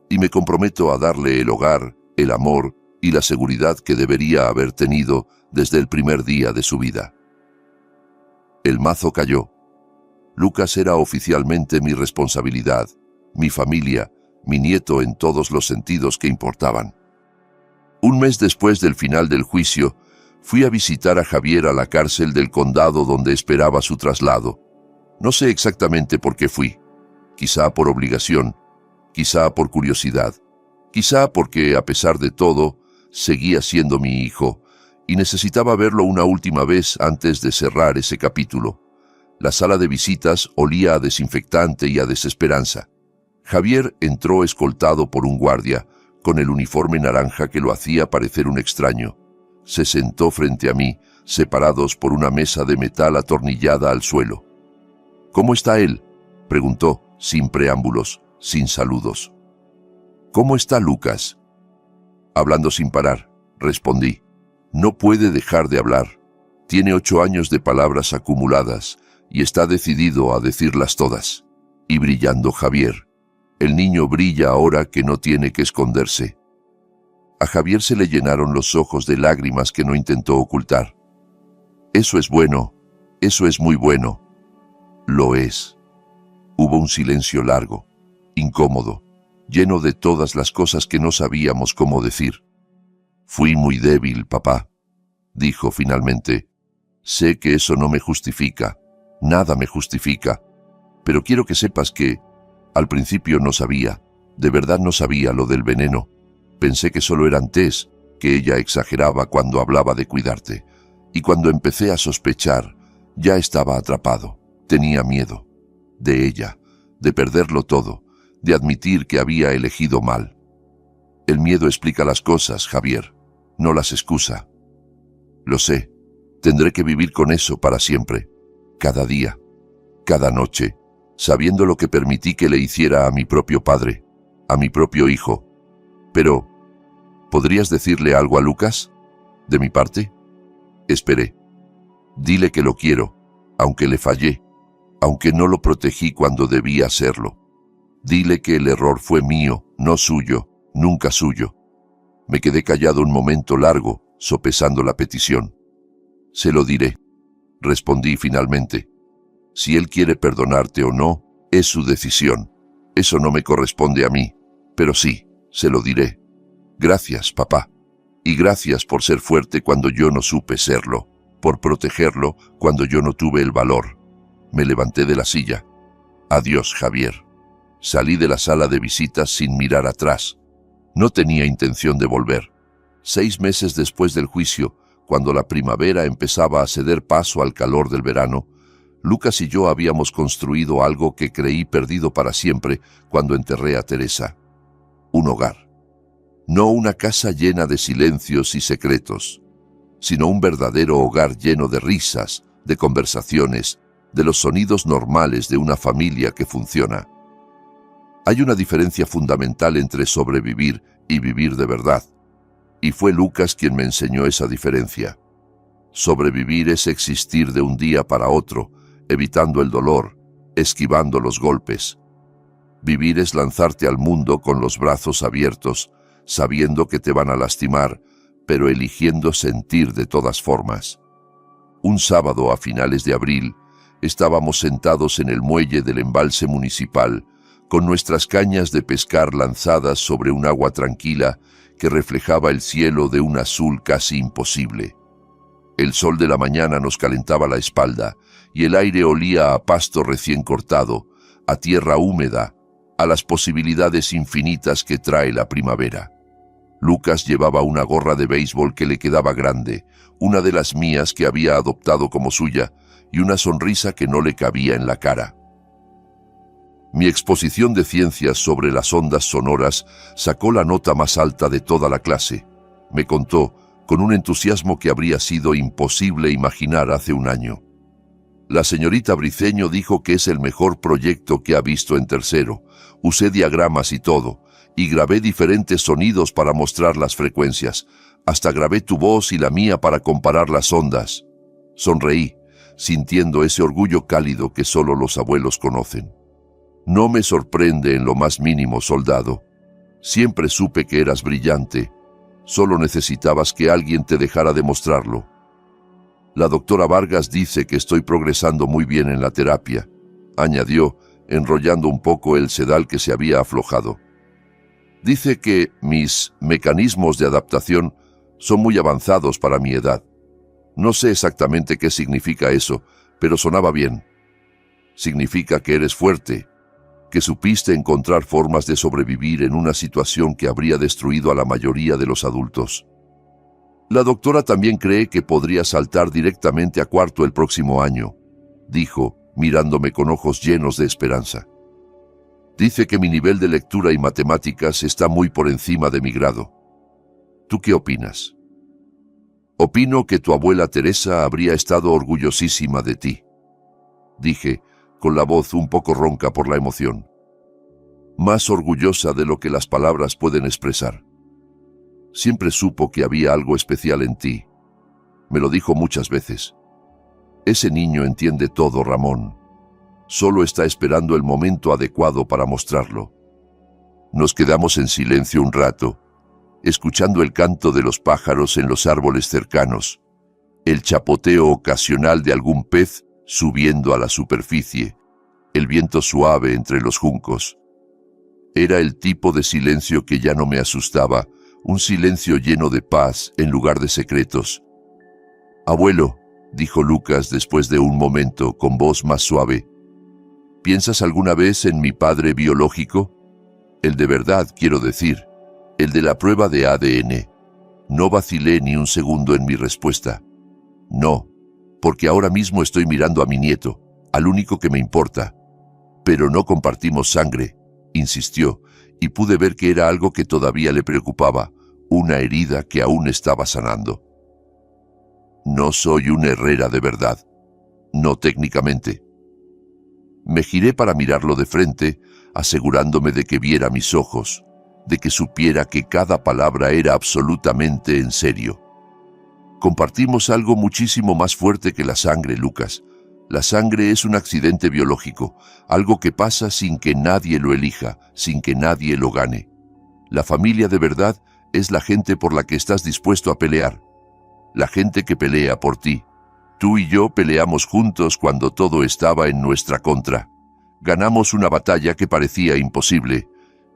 «y me comprometo a darle el hogar, el amor y la seguridad que debería haber tenido desde el primer día de su vida». El mazo cayó. Lucas era oficialmente mi responsabilidad, mi familia, mi nieto en todos los sentidos que importaban. Un mes después del final del juicio, fui a visitar a Javier a la cárcel del condado donde esperaba su traslado. No sé exactamente por qué fui. Quizá por obligación, quizá por curiosidad, quizá porque, a pesar de todo, seguía siendo mi hijo y necesitaba verlo una última vez antes de cerrar ese capítulo. La sala de visitas olía a desinfectante y a desesperanza. Javier entró escoltado por un guardia, con el uniforme naranja que lo hacía parecer un extraño. Se sentó frente a mí, separados por una mesa de metal atornillada al suelo. «¿Cómo está él?», preguntó, sin preámbulos, sin saludos. ¿Cómo está Lucas? Hablando sin parar, respondí. No puede dejar de hablar. Tiene 8 años de palabras acumuladas y está decidido a decirlas todas. Y brillando Javier. El niño brilla ahora que no tiene que esconderse. A Javier se le llenaron los ojos de lágrimas que no intentó ocultar. Eso es bueno, eso es muy bueno. Lo es. Hubo un silencio largo, incómodo, lleno de todas las cosas que no sabíamos cómo decir. Fui muy débil, papá, dijo finalmente. Sé que eso no me justifica, nada me justifica, pero quiero que sepas que, al principio no sabía, de verdad no sabía lo del veneno. Pensé que solo eran tés, que ella exageraba cuando hablaba de cuidarte. Y cuando empecé a sospechar, ya estaba atrapado. Tenía miedo. De ella, de perderlo todo, de admitir que había elegido mal. El miedo explica las cosas, Javier, no las excusa. Lo sé, tendré que vivir con eso para siempre, cada día, cada noche, sabiendo lo que permití que le hiciera a mi propio padre, a mi propio hijo. Pero, ¿podrías decirle algo a Lucas? ¿De mi parte? Esperé. Dile que lo quiero, aunque le fallé, aunque no lo protegí cuando debía hacerlo. Dile que el error fue mío, no suyo, nunca suyo. Me quedé callado un momento largo, sopesando la petición. Se lo diré, respondí finalmente. Si él quiere perdonarte o no, es su decisión. Eso no me corresponde a mí, pero sí, se lo diré. Gracias, papá. Y gracias por ser fuerte cuando yo no supe serlo, por protegerlo cuando yo no tuve el valor. Me levanté de la silla. Adiós, Javier. Salí de la sala de visitas sin mirar atrás. No tenía intención de volver. 6 meses después del juicio, cuando la primavera empezaba a ceder paso al calor del verano, Lucas y yo habíamos construido algo que creí perdido para siempre cuando enterré a Teresa. Un hogar. No una casa llena de silencios y secretos, sino un verdadero hogar lleno de risas, de conversaciones, de los sonidos normales de una familia que funciona. Hay una diferencia fundamental entre sobrevivir y vivir de verdad, y fue Lucas quien me enseñó esa diferencia. Sobrevivir es existir de un día para otro, evitando el dolor, esquivando los golpes. Vivir es lanzarte al mundo con los brazos abiertos, sabiendo que te van a lastimar, pero eligiendo sentir de todas formas. Un sábado a finales de abril, estábamos sentados en el muelle del embalse municipal, con nuestras cañas de pescar lanzadas sobre un agua tranquila que reflejaba el cielo de un azul casi imposible. El sol de la mañana nos calentaba la espalda y el aire olía a pasto recién cortado, a tierra húmeda, a las posibilidades infinitas que trae la primavera. Lucas llevaba una gorra de béisbol que le quedaba grande, una de las mías que había adoptado como suya, y una sonrisa que no le cabía en la cara. Mi exposición de ciencias sobre las ondas sonoras sacó la nota más alta de toda la clase. Me contó, con un entusiasmo que habría sido imposible imaginar hace un año. La señorita Briceño dijo que es el mejor proyecto que ha visto en tercero. Usé diagramas y todo, y grabé diferentes sonidos para mostrar las frecuencias. Hasta grabé tu voz y la mía para comparar las ondas. Sonreí, sintiendo ese orgullo cálido que solo los abuelos conocen. No me sorprende en lo más mínimo, soldado. Siempre supe que eras brillante. Solo necesitabas que alguien te dejara demostrarlo. La doctora Vargas dice que estoy progresando muy bien en la terapia, añadió, enrollando un poco el sedal que se había aflojado. Dice que mis mecanismos de adaptación son muy avanzados para mi edad. No sé exactamente qué significa eso, pero sonaba bien. Significa que eres fuerte, que supiste encontrar formas de sobrevivir en una situación que habría destruido a la mayoría de los adultos. La doctora también cree que podría saltar directamente a cuarto el próximo año, dijo, mirándome con ojos llenos de esperanza. Dice que mi nivel de lectura y matemáticas está muy por encima de mi grado. ¿Tú qué opinas? Opino que tu abuela Teresa habría estado orgullosísima de ti, dije, con la voz un poco ronca por la emoción. más orgullosa de lo que las palabras pueden expresar. Siempre supo que había algo especial en ti. Me lo dijo muchas veces. Ese niño entiende todo, Ramón. Solo está esperando el momento adecuado para mostrarlo. Nos quedamos en silencio un rato, escuchando el canto de los pájaros en los árboles cercanos, el chapoteo ocasional de algún pez subiendo a la superficie, el viento suave entre los juncos. Era el tipo de silencio que ya no me asustaba, un silencio lleno de paz en lugar de secretos. «Abuelo», dijo Lucas después de un momento con voz más suave, «¿piensas alguna vez en mi padre biológico? El de verdad, quiero decir, el de la prueba de ADN». No vacilé ni un segundo en mi respuesta. «No, porque ahora mismo estoy mirando a mi nieto, al único que me importa. Pero no compartimos sangre», insistió, y pude ver que era algo que todavía le preocupaba, una herida que aún estaba sanando. «No soy un Herrera de verdad. No técnicamente». Me giré para mirarlo de frente, asegurándome de que viera mis ojos, de que supiera que cada palabra era absolutamente en serio. «Compartimos algo muchísimo más fuerte que la sangre, Lucas. La sangre es un accidente biológico, algo que pasa sin que nadie lo elija, sin que nadie lo gane. La familia de verdad es la gente por la que estás dispuesto a pelear, la gente que pelea por ti. Tú y yo peleamos juntos cuando todo estaba en nuestra contra. Ganamos una batalla que parecía imposible.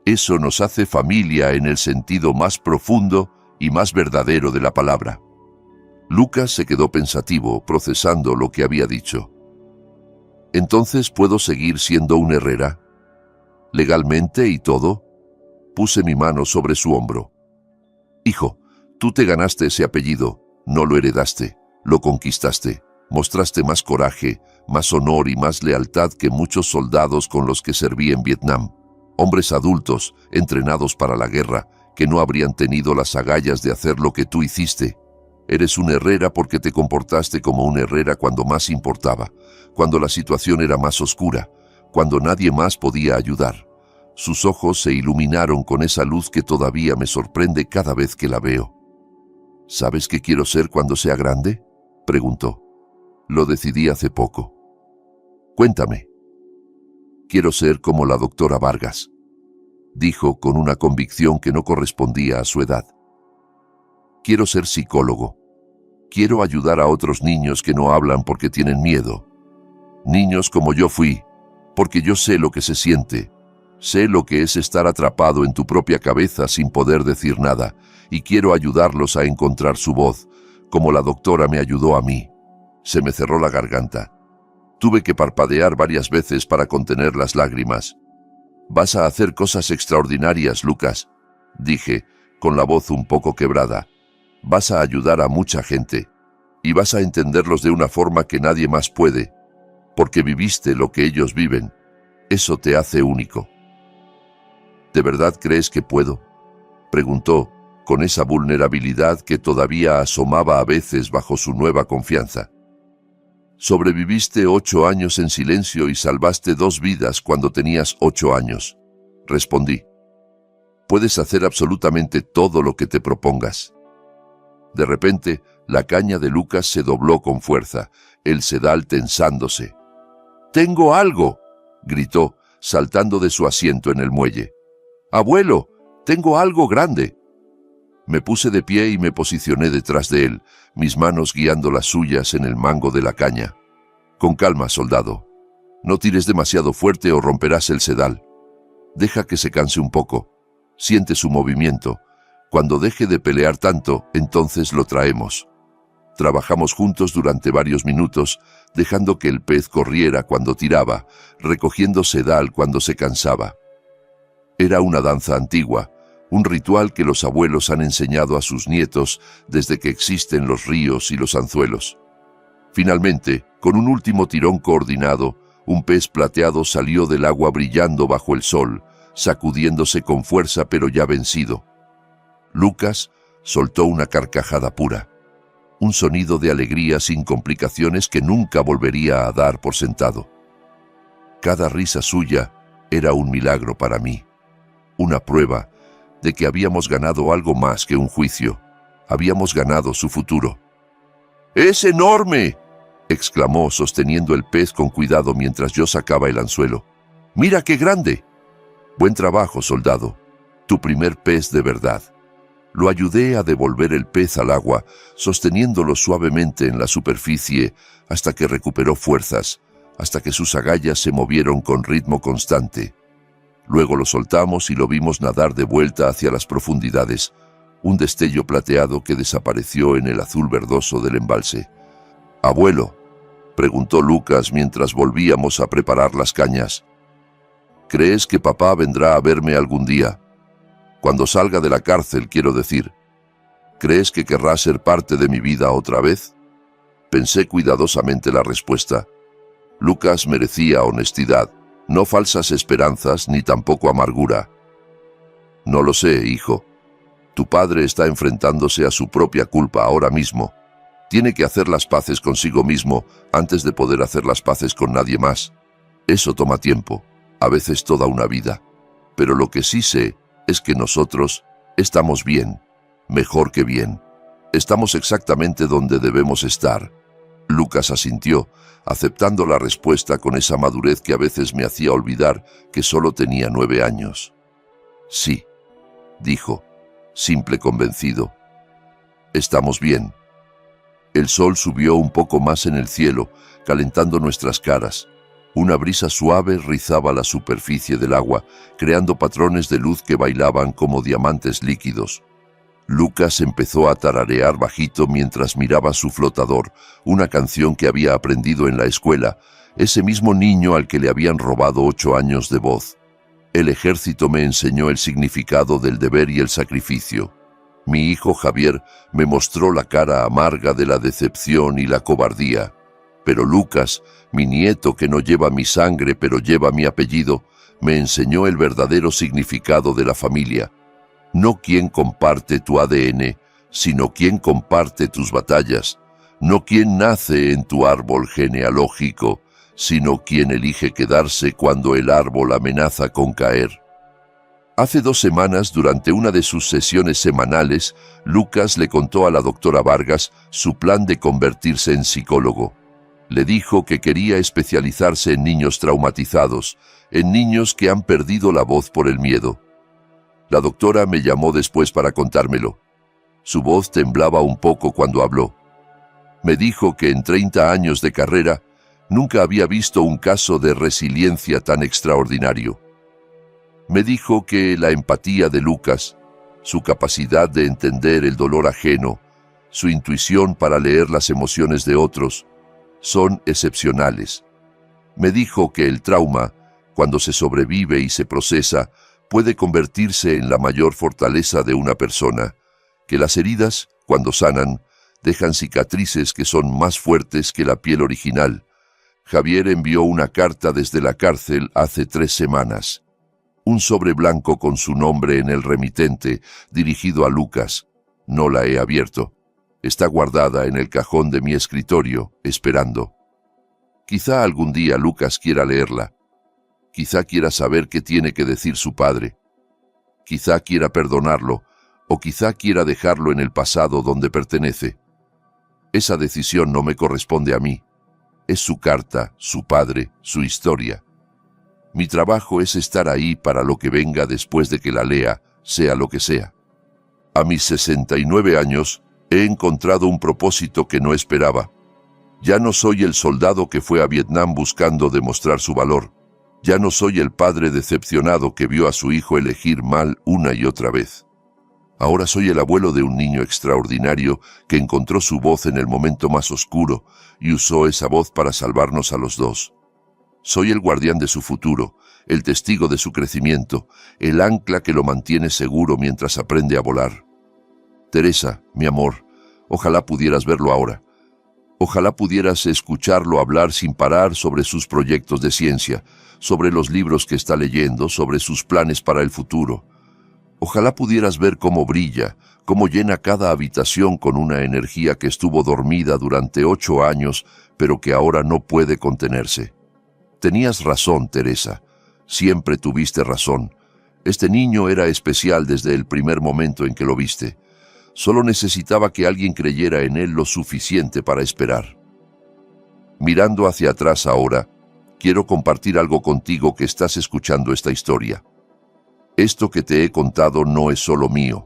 Eso nos hace familia en el sentido más profundo y más verdadero de la palabra». Lucas se quedó pensativo, procesando lo que había dicho. «¿Entonces puedo seguir siendo un Herrera? ¿Legalmente y todo?» Puse mi mano sobre su hombro. «Hijo, tú te ganaste ese apellido, no lo heredaste, lo conquistaste. Mostraste más coraje, más honor y más lealtad que muchos soldados con los que serví en Vietnam. Hombres adultos, entrenados para la guerra, que no habrían tenido las agallas de hacer lo que tú hiciste. Eres un Herrera porque te comportaste como un Herrera cuando más importaba, cuando la situación era más oscura, cuando nadie más podía ayudar». Sus ojos se iluminaron con esa luz que todavía me sorprende cada vez que la veo. «¿Sabes qué quiero ser cuando sea grande?», preguntó. «Lo decidí hace poco». «Cuéntame». «Quiero ser como la doctora Vargas», dijo con una convicción que no correspondía a su edad. «Quiero ser psicólogo. Quiero ayudar a otros niños que no hablan porque tienen miedo. Niños como yo fui, porque yo sé lo que se siente. Sé lo que es estar atrapado en tu propia cabeza sin poder decir nada, y quiero ayudarlos a encontrar su voz, como la doctora me ayudó a mí». Se me cerró la garganta. Tuve que parpadear varias veces para contener las lágrimas. «Vas a hacer cosas extraordinarias, Lucas», dije, con la voz un poco quebrada. «Vas a ayudar a mucha gente, y vas a entenderlos de una forma que nadie más puede, porque viviste lo que ellos viven. Eso te hace único». «¿De verdad crees que puedo?», preguntó, con esa vulnerabilidad que todavía asomaba a veces bajo su nueva confianza. «Sobreviviste 8 años en silencio y salvaste 2 vidas cuando tenías 8 años», respondí. «Puedes hacer absolutamente todo lo que te propongas». De repente, la caña de Lucas se dobló con fuerza, el sedal tensándose. «¡Tengo algo!», gritó, saltando de su asiento en el muelle. «¡Abuelo, tengo algo grande!». Me puse de pie y me posicioné detrás de él, mis manos guiando las suyas en el mango de la caña. «Con calma, soldado. No tires demasiado fuerte o romperás el sedal. Deja que se canse un poco. Siente su movimiento. Cuando deje de pelear tanto, entonces lo traemos». Trabajamos juntos durante varios minutos, dejando que el pez corriera cuando tiraba, recogiendo sedal cuando se cansaba. Era una danza antigua, un ritual que los abuelos han enseñado a sus nietos desde que existen los ríos y los anzuelos. Finalmente, con un último tirón coordinado, un pez plateado salió del agua brillando bajo el sol, sacudiéndose con fuerza pero ya vencido. Lucas soltó una carcajada pura, un sonido de alegría sin complicaciones que nunca volvería a dar por sentado. Cada risa suya era un milagro para mí. una prueba de que habíamos ganado algo más que un juicio. Habíamos ganado su futuro. ¡Es enorme!, exclamó, sosteniendo el pez con cuidado mientras yo sacaba el anzuelo. ¡Mira qué grande! Buen trabajo, soldado. Tu primer pez de verdad. Lo ayudé a devolver el pez al agua, sosteniéndolo suavemente en la superficie hasta que recuperó fuerzas, hasta que sus agallas se movieron con ritmo constante. Luego lo soltamos y lo vimos nadar de vuelta hacia las profundidades, un destello plateado que desapareció en el azul verdoso del embalse. «Abuelo», preguntó Lucas mientras volvíamos a preparar las cañas, «¿crees que papá vendrá a verme algún día? Cuando salga de la cárcel, quiero decir. ¿Crees que querrá ser parte de mi vida otra vez?» Pensé cuidadosamente la respuesta. Lucas merecía honestidad, no falsas esperanzas ni tampoco amargura. «No lo sé, hijo. Tu padre está enfrentándose a su propia culpa ahora mismo. Tiene que hacer las paces consigo mismo antes de poder hacer las paces con nadie más. Eso toma tiempo, a veces toda una vida. Pero lo que sí sé es que nosotros estamos bien, mejor que bien. Estamos exactamente donde debemos estar». Lucas asintió, aceptando la respuesta con esa madurez que a veces me hacía olvidar que solo tenía 9 años. «Sí», dijo, simple convencido. «Estamos bien». El sol subió un poco más en el cielo, calentando nuestras caras. Una brisa suave rizaba la superficie del agua, creando patrones de luz que bailaban como diamantes líquidos. Lucas empezó a tararear bajito mientras miraba su flotador, una canción que había aprendido en la escuela, ese mismo niño al que le habían robado 8 años de voz. El ejército me enseñó el significado del deber y el sacrificio. Mi hijo Javier me mostró la cara amarga de la decepción y la cobardía. Pero Lucas, mi nieto que no lleva mi sangre pero lleva mi apellido, me enseñó el verdadero significado de la familia. No quien comparte tu ADN, sino quien comparte tus batallas. No quien nace en tu árbol genealógico, sino quien elige quedarse cuando el árbol amenaza con caer. Hace 2 semanas, durante una de sus sesiones semanales, Lucas le contó a la doctora Vargas su plan de convertirse en psicólogo. Le dijo que quería especializarse en niños traumatizados, en niños que han perdido la voz por el miedo. La doctora me llamó después para contármelo. Su voz temblaba un poco cuando habló. Me dijo que en 30 años de carrera nunca había visto un caso de resiliencia tan extraordinario. Me dijo que la empatía de Lucas, su capacidad de entender el dolor ajeno, su intuición para leer las emociones de otros, son excepcionales. Me dijo que el trauma, cuando se sobrevive y se procesa, puede convertirse en la mayor fortaleza de una persona, que las heridas, cuando sanan, dejan cicatrices que son más fuertes que la piel original. Javier envió una carta desde la cárcel hace 3 semanas. Un sobre blanco con su nombre en el remitente, dirigido a Lucas. No la he abierto. Está guardada en el cajón de mi escritorio, esperando. Quizá algún día Lucas quiera leerla. Quizá quiera saber qué tiene que decir su padre. Quizá quiera perdonarlo, o quizá quiera dejarlo en el pasado donde pertenece. Esa decisión no me corresponde a mí. Es su carta, su padre, su historia. Mi trabajo es estar ahí para lo que venga después de que la lea, sea lo que sea. A mis 69 años, he encontrado un propósito que no esperaba. Ya no soy el soldado que fue a Vietnam buscando demostrar su valor. Ya no soy el padre decepcionado que vio a su hijo elegir mal una y otra vez. Ahora soy el abuelo de un niño extraordinario que encontró su voz en el momento más oscuro y usó esa voz para salvarnos a los dos. Soy el guardián de su futuro, el testigo de su crecimiento, el ancla que lo mantiene seguro mientras aprende a volar. Teresa, mi amor, ojalá pudieras verlo ahora. Ojalá pudieras escucharlo hablar sin parar sobre sus proyectos de ciencia, sobre los libros que está leyendo, sobre sus planes para el futuro. Ojalá pudieras ver cómo brilla, cómo llena cada habitación con una energía que estuvo dormida durante 8 años, pero que ahora no puede contenerse. Tenías razón, Teresa. Siempre tuviste razón. Este niño era especial desde el primer momento en que lo viste. Solo necesitaba que alguien creyera en él lo suficiente para esperar. Mirando hacia atrás ahora, quiero compartir algo contigo que estás escuchando esta historia. Esto que te he contado no es solo mío.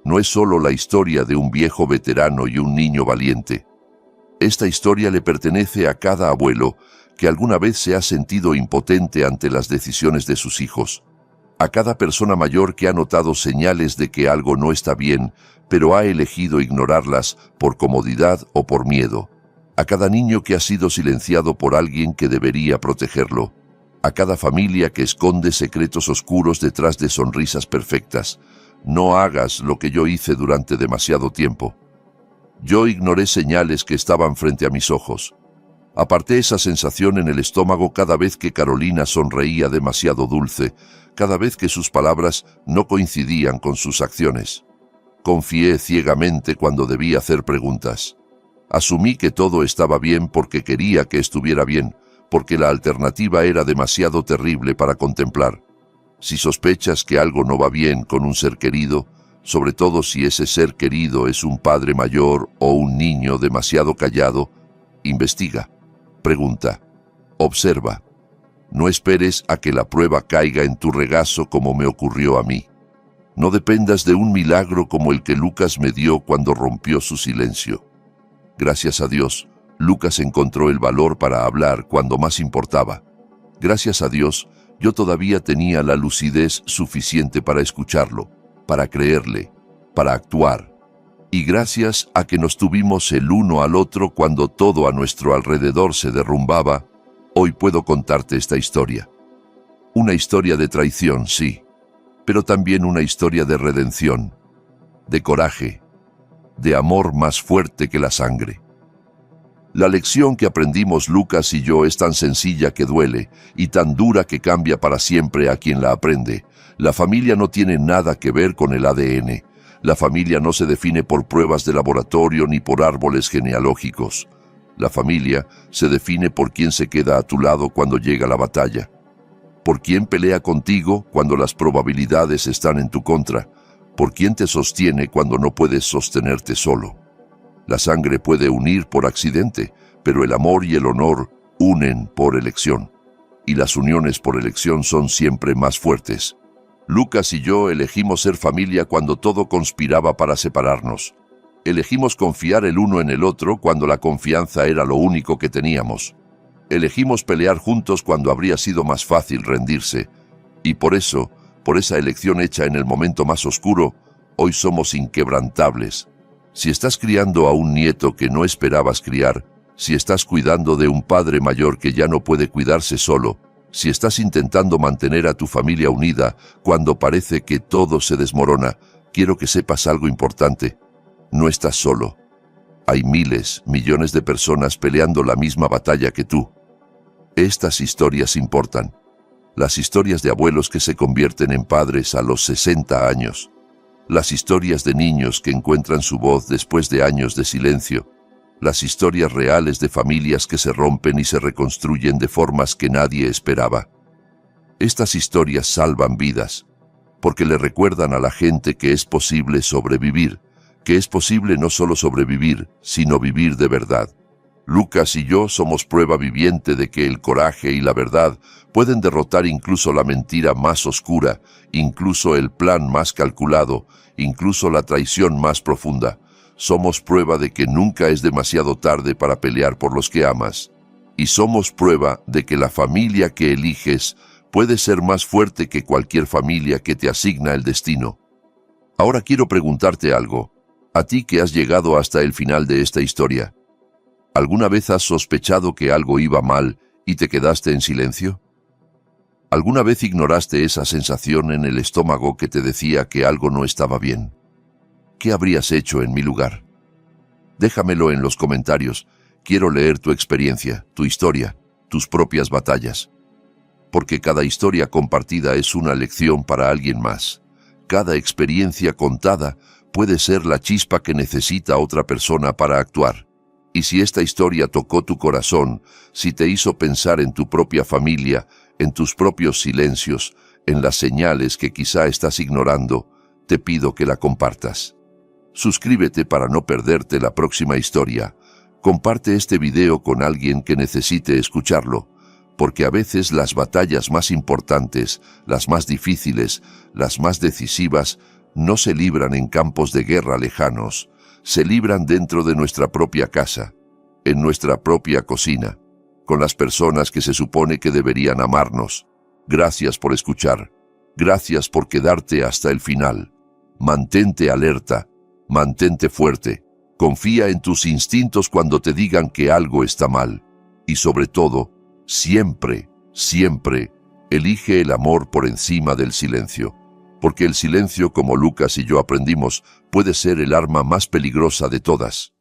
No es solo la historia de un viejo veterano y un niño valiente. Esta historia le pertenece a cada abuelo que alguna vez se ha sentido impotente ante las decisiones de sus hijos. A cada persona mayor que ha notado señales de que algo no está bien, pero ha elegido ignorarlas por comodidad o por miedo. A cada niño que ha sido silenciado por alguien que debería protegerlo. A cada familia que esconde secretos oscuros detrás de sonrisas perfectas. No hagas lo que yo hice durante demasiado tiempo. Yo ignoré señales que estaban frente a mis ojos. Aparté esa sensación en el estómago cada vez que Carolina sonreía demasiado dulce, cada vez que sus palabras no coincidían con sus acciones. Confié ciegamente cuando debí hacer preguntas. Asumí que todo estaba bien porque quería que estuviera bien, porque la alternativa era demasiado terrible para contemplar. Si sospechas que algo no va bien con un ser querido, sobre todo si ese ser querido es un padre mayor o un niño demasiado callado, investiga, pregunta, observa. No esperes a que la prueba caiga en tu regazo como me ocurrió a mí. No dependas de un milagro como el que Lucas me dio cuando rompió su silencio. Gracias a Dios, Lucas encontró el valor para hablar cuando más importaba. Gracias a Dios, yo todavía tenía la lucidez suficiente para escucharlo, para creerle, para actuar. Y gracias a que nos tuvimos el uno al otro cuando todo a nuestro alrededor se derrumbaba, hoy puedo contarte esta historia. Una historia de traición, sí, pero también una historia de redención, de coraje, de amor más fuerte que la sangre. La lección que aprendimos Lucas y yo es tan sencilla que duele y tan dura que cambia para siempre a quien la aprende. La familia no tiene nada que ver con el ADN. La familia no se define por pruebas de laboratorio ni por árboles genealógicos. La familia se define por quién se queda a tu lado cuando llega la batalla. Por quién pelea contigo cuando las probabilidades están en tu contra. Por quién te sostiene cuando no puedes sostenerte solo. La sangre puede unir por accidente, pero el amor y el honor unen por elección. Y las uniones por elección son siempre más fuertes. Lucas y yo elegimos ser familia cuando todo conspiraba para separarnos. Elegimos confiar el uno en el otro cuando la confianza era lo único que teníamos. Elegimos pelear juntos cuando habría sido más fácil rendirse. Y por eso, por esa elección hecha en el momento más oscuro, hoy somos inquebrantables. Si estás criando a un nieto que no esperabas criar, si estás cuidando de un padre mayor que ya no puede cuidarse solo, si estás intentando mantener a tu familia unida cuando parece que todo se desmorona, quiero que sepas algo importante. No estás solo. Hay miles, millones de personas peleando la misma batalla que tú. Estas historias importan. Las historias de abuelos que se convierten en padres a los 60 años. Las historias de niños que encuentran su voz después de años de silencio. Las historias reales de familias que se rompen y se reconstruyen de formas que nadie esperaba. Estas historias salvan vidas, porque le recuerdan a la gente que es posible sobrevivir, que es posible no solo sobrevivir, sino vivir de verdad. Lucas y yo somos prueba viviente de que el coraje y la verdad pueden derrotar incluso la mentira más oscura, incluso el plan más calculado, incluso la traición más profunda. Somos prueba de que nunca es demasiado tarde para pelear por los que amas. Y somos prueba de que la familia que eliges puede ser más fuerte que cualquier familia que te asigna el destino. Ahora quiero preguntarte algo, a ti que has llegado hasta el final de esta historia. ¿Alguna vez has sospechado que algo iba mal y te quedaste en silencio? ¿Alguna vez ignoraste esa sensación en el estómago que te decía que algo no estaba bien? ¿Qué habrías hecho en mi lugar? Déjamelo en los comentarios. Quiero leer tu experiencia, tu historia, tus propias batallas. Porque cada historia compartida es una lección para alguien más. Cada experiencia contada puede ser la chispa que necesita otra persona para actuar. Y si esta historia tocó tu corazón, si te hizo pensar en tu propia familia, en tus propios silencios, en las señales que quizá estás ignorando, te pido que la compartas. Suscríbete para no perderte la próxima historia. Comparte este video con alguien que necesite escucharlo, porque a veces las batallas más importantes, las más difíciles, las más decisivas, no se libran en campos de guerra lejanos, se libran dentro de nuestra propia casa, en nuestra propia cocina, con las personas que se supone que deberían amarnos. Gracias por escuchar. Gracias por quedarte hasta el final. Mantente alerta, mantente fuerte. Confía en tus instintos cuando te digan que algo está mal. Y sobre todo, siempre, siempre, elige el amor por encima del silencio. Porque el silencio, como Lucas y yo aprendimos, puede ser el arma más peligrosa de todas.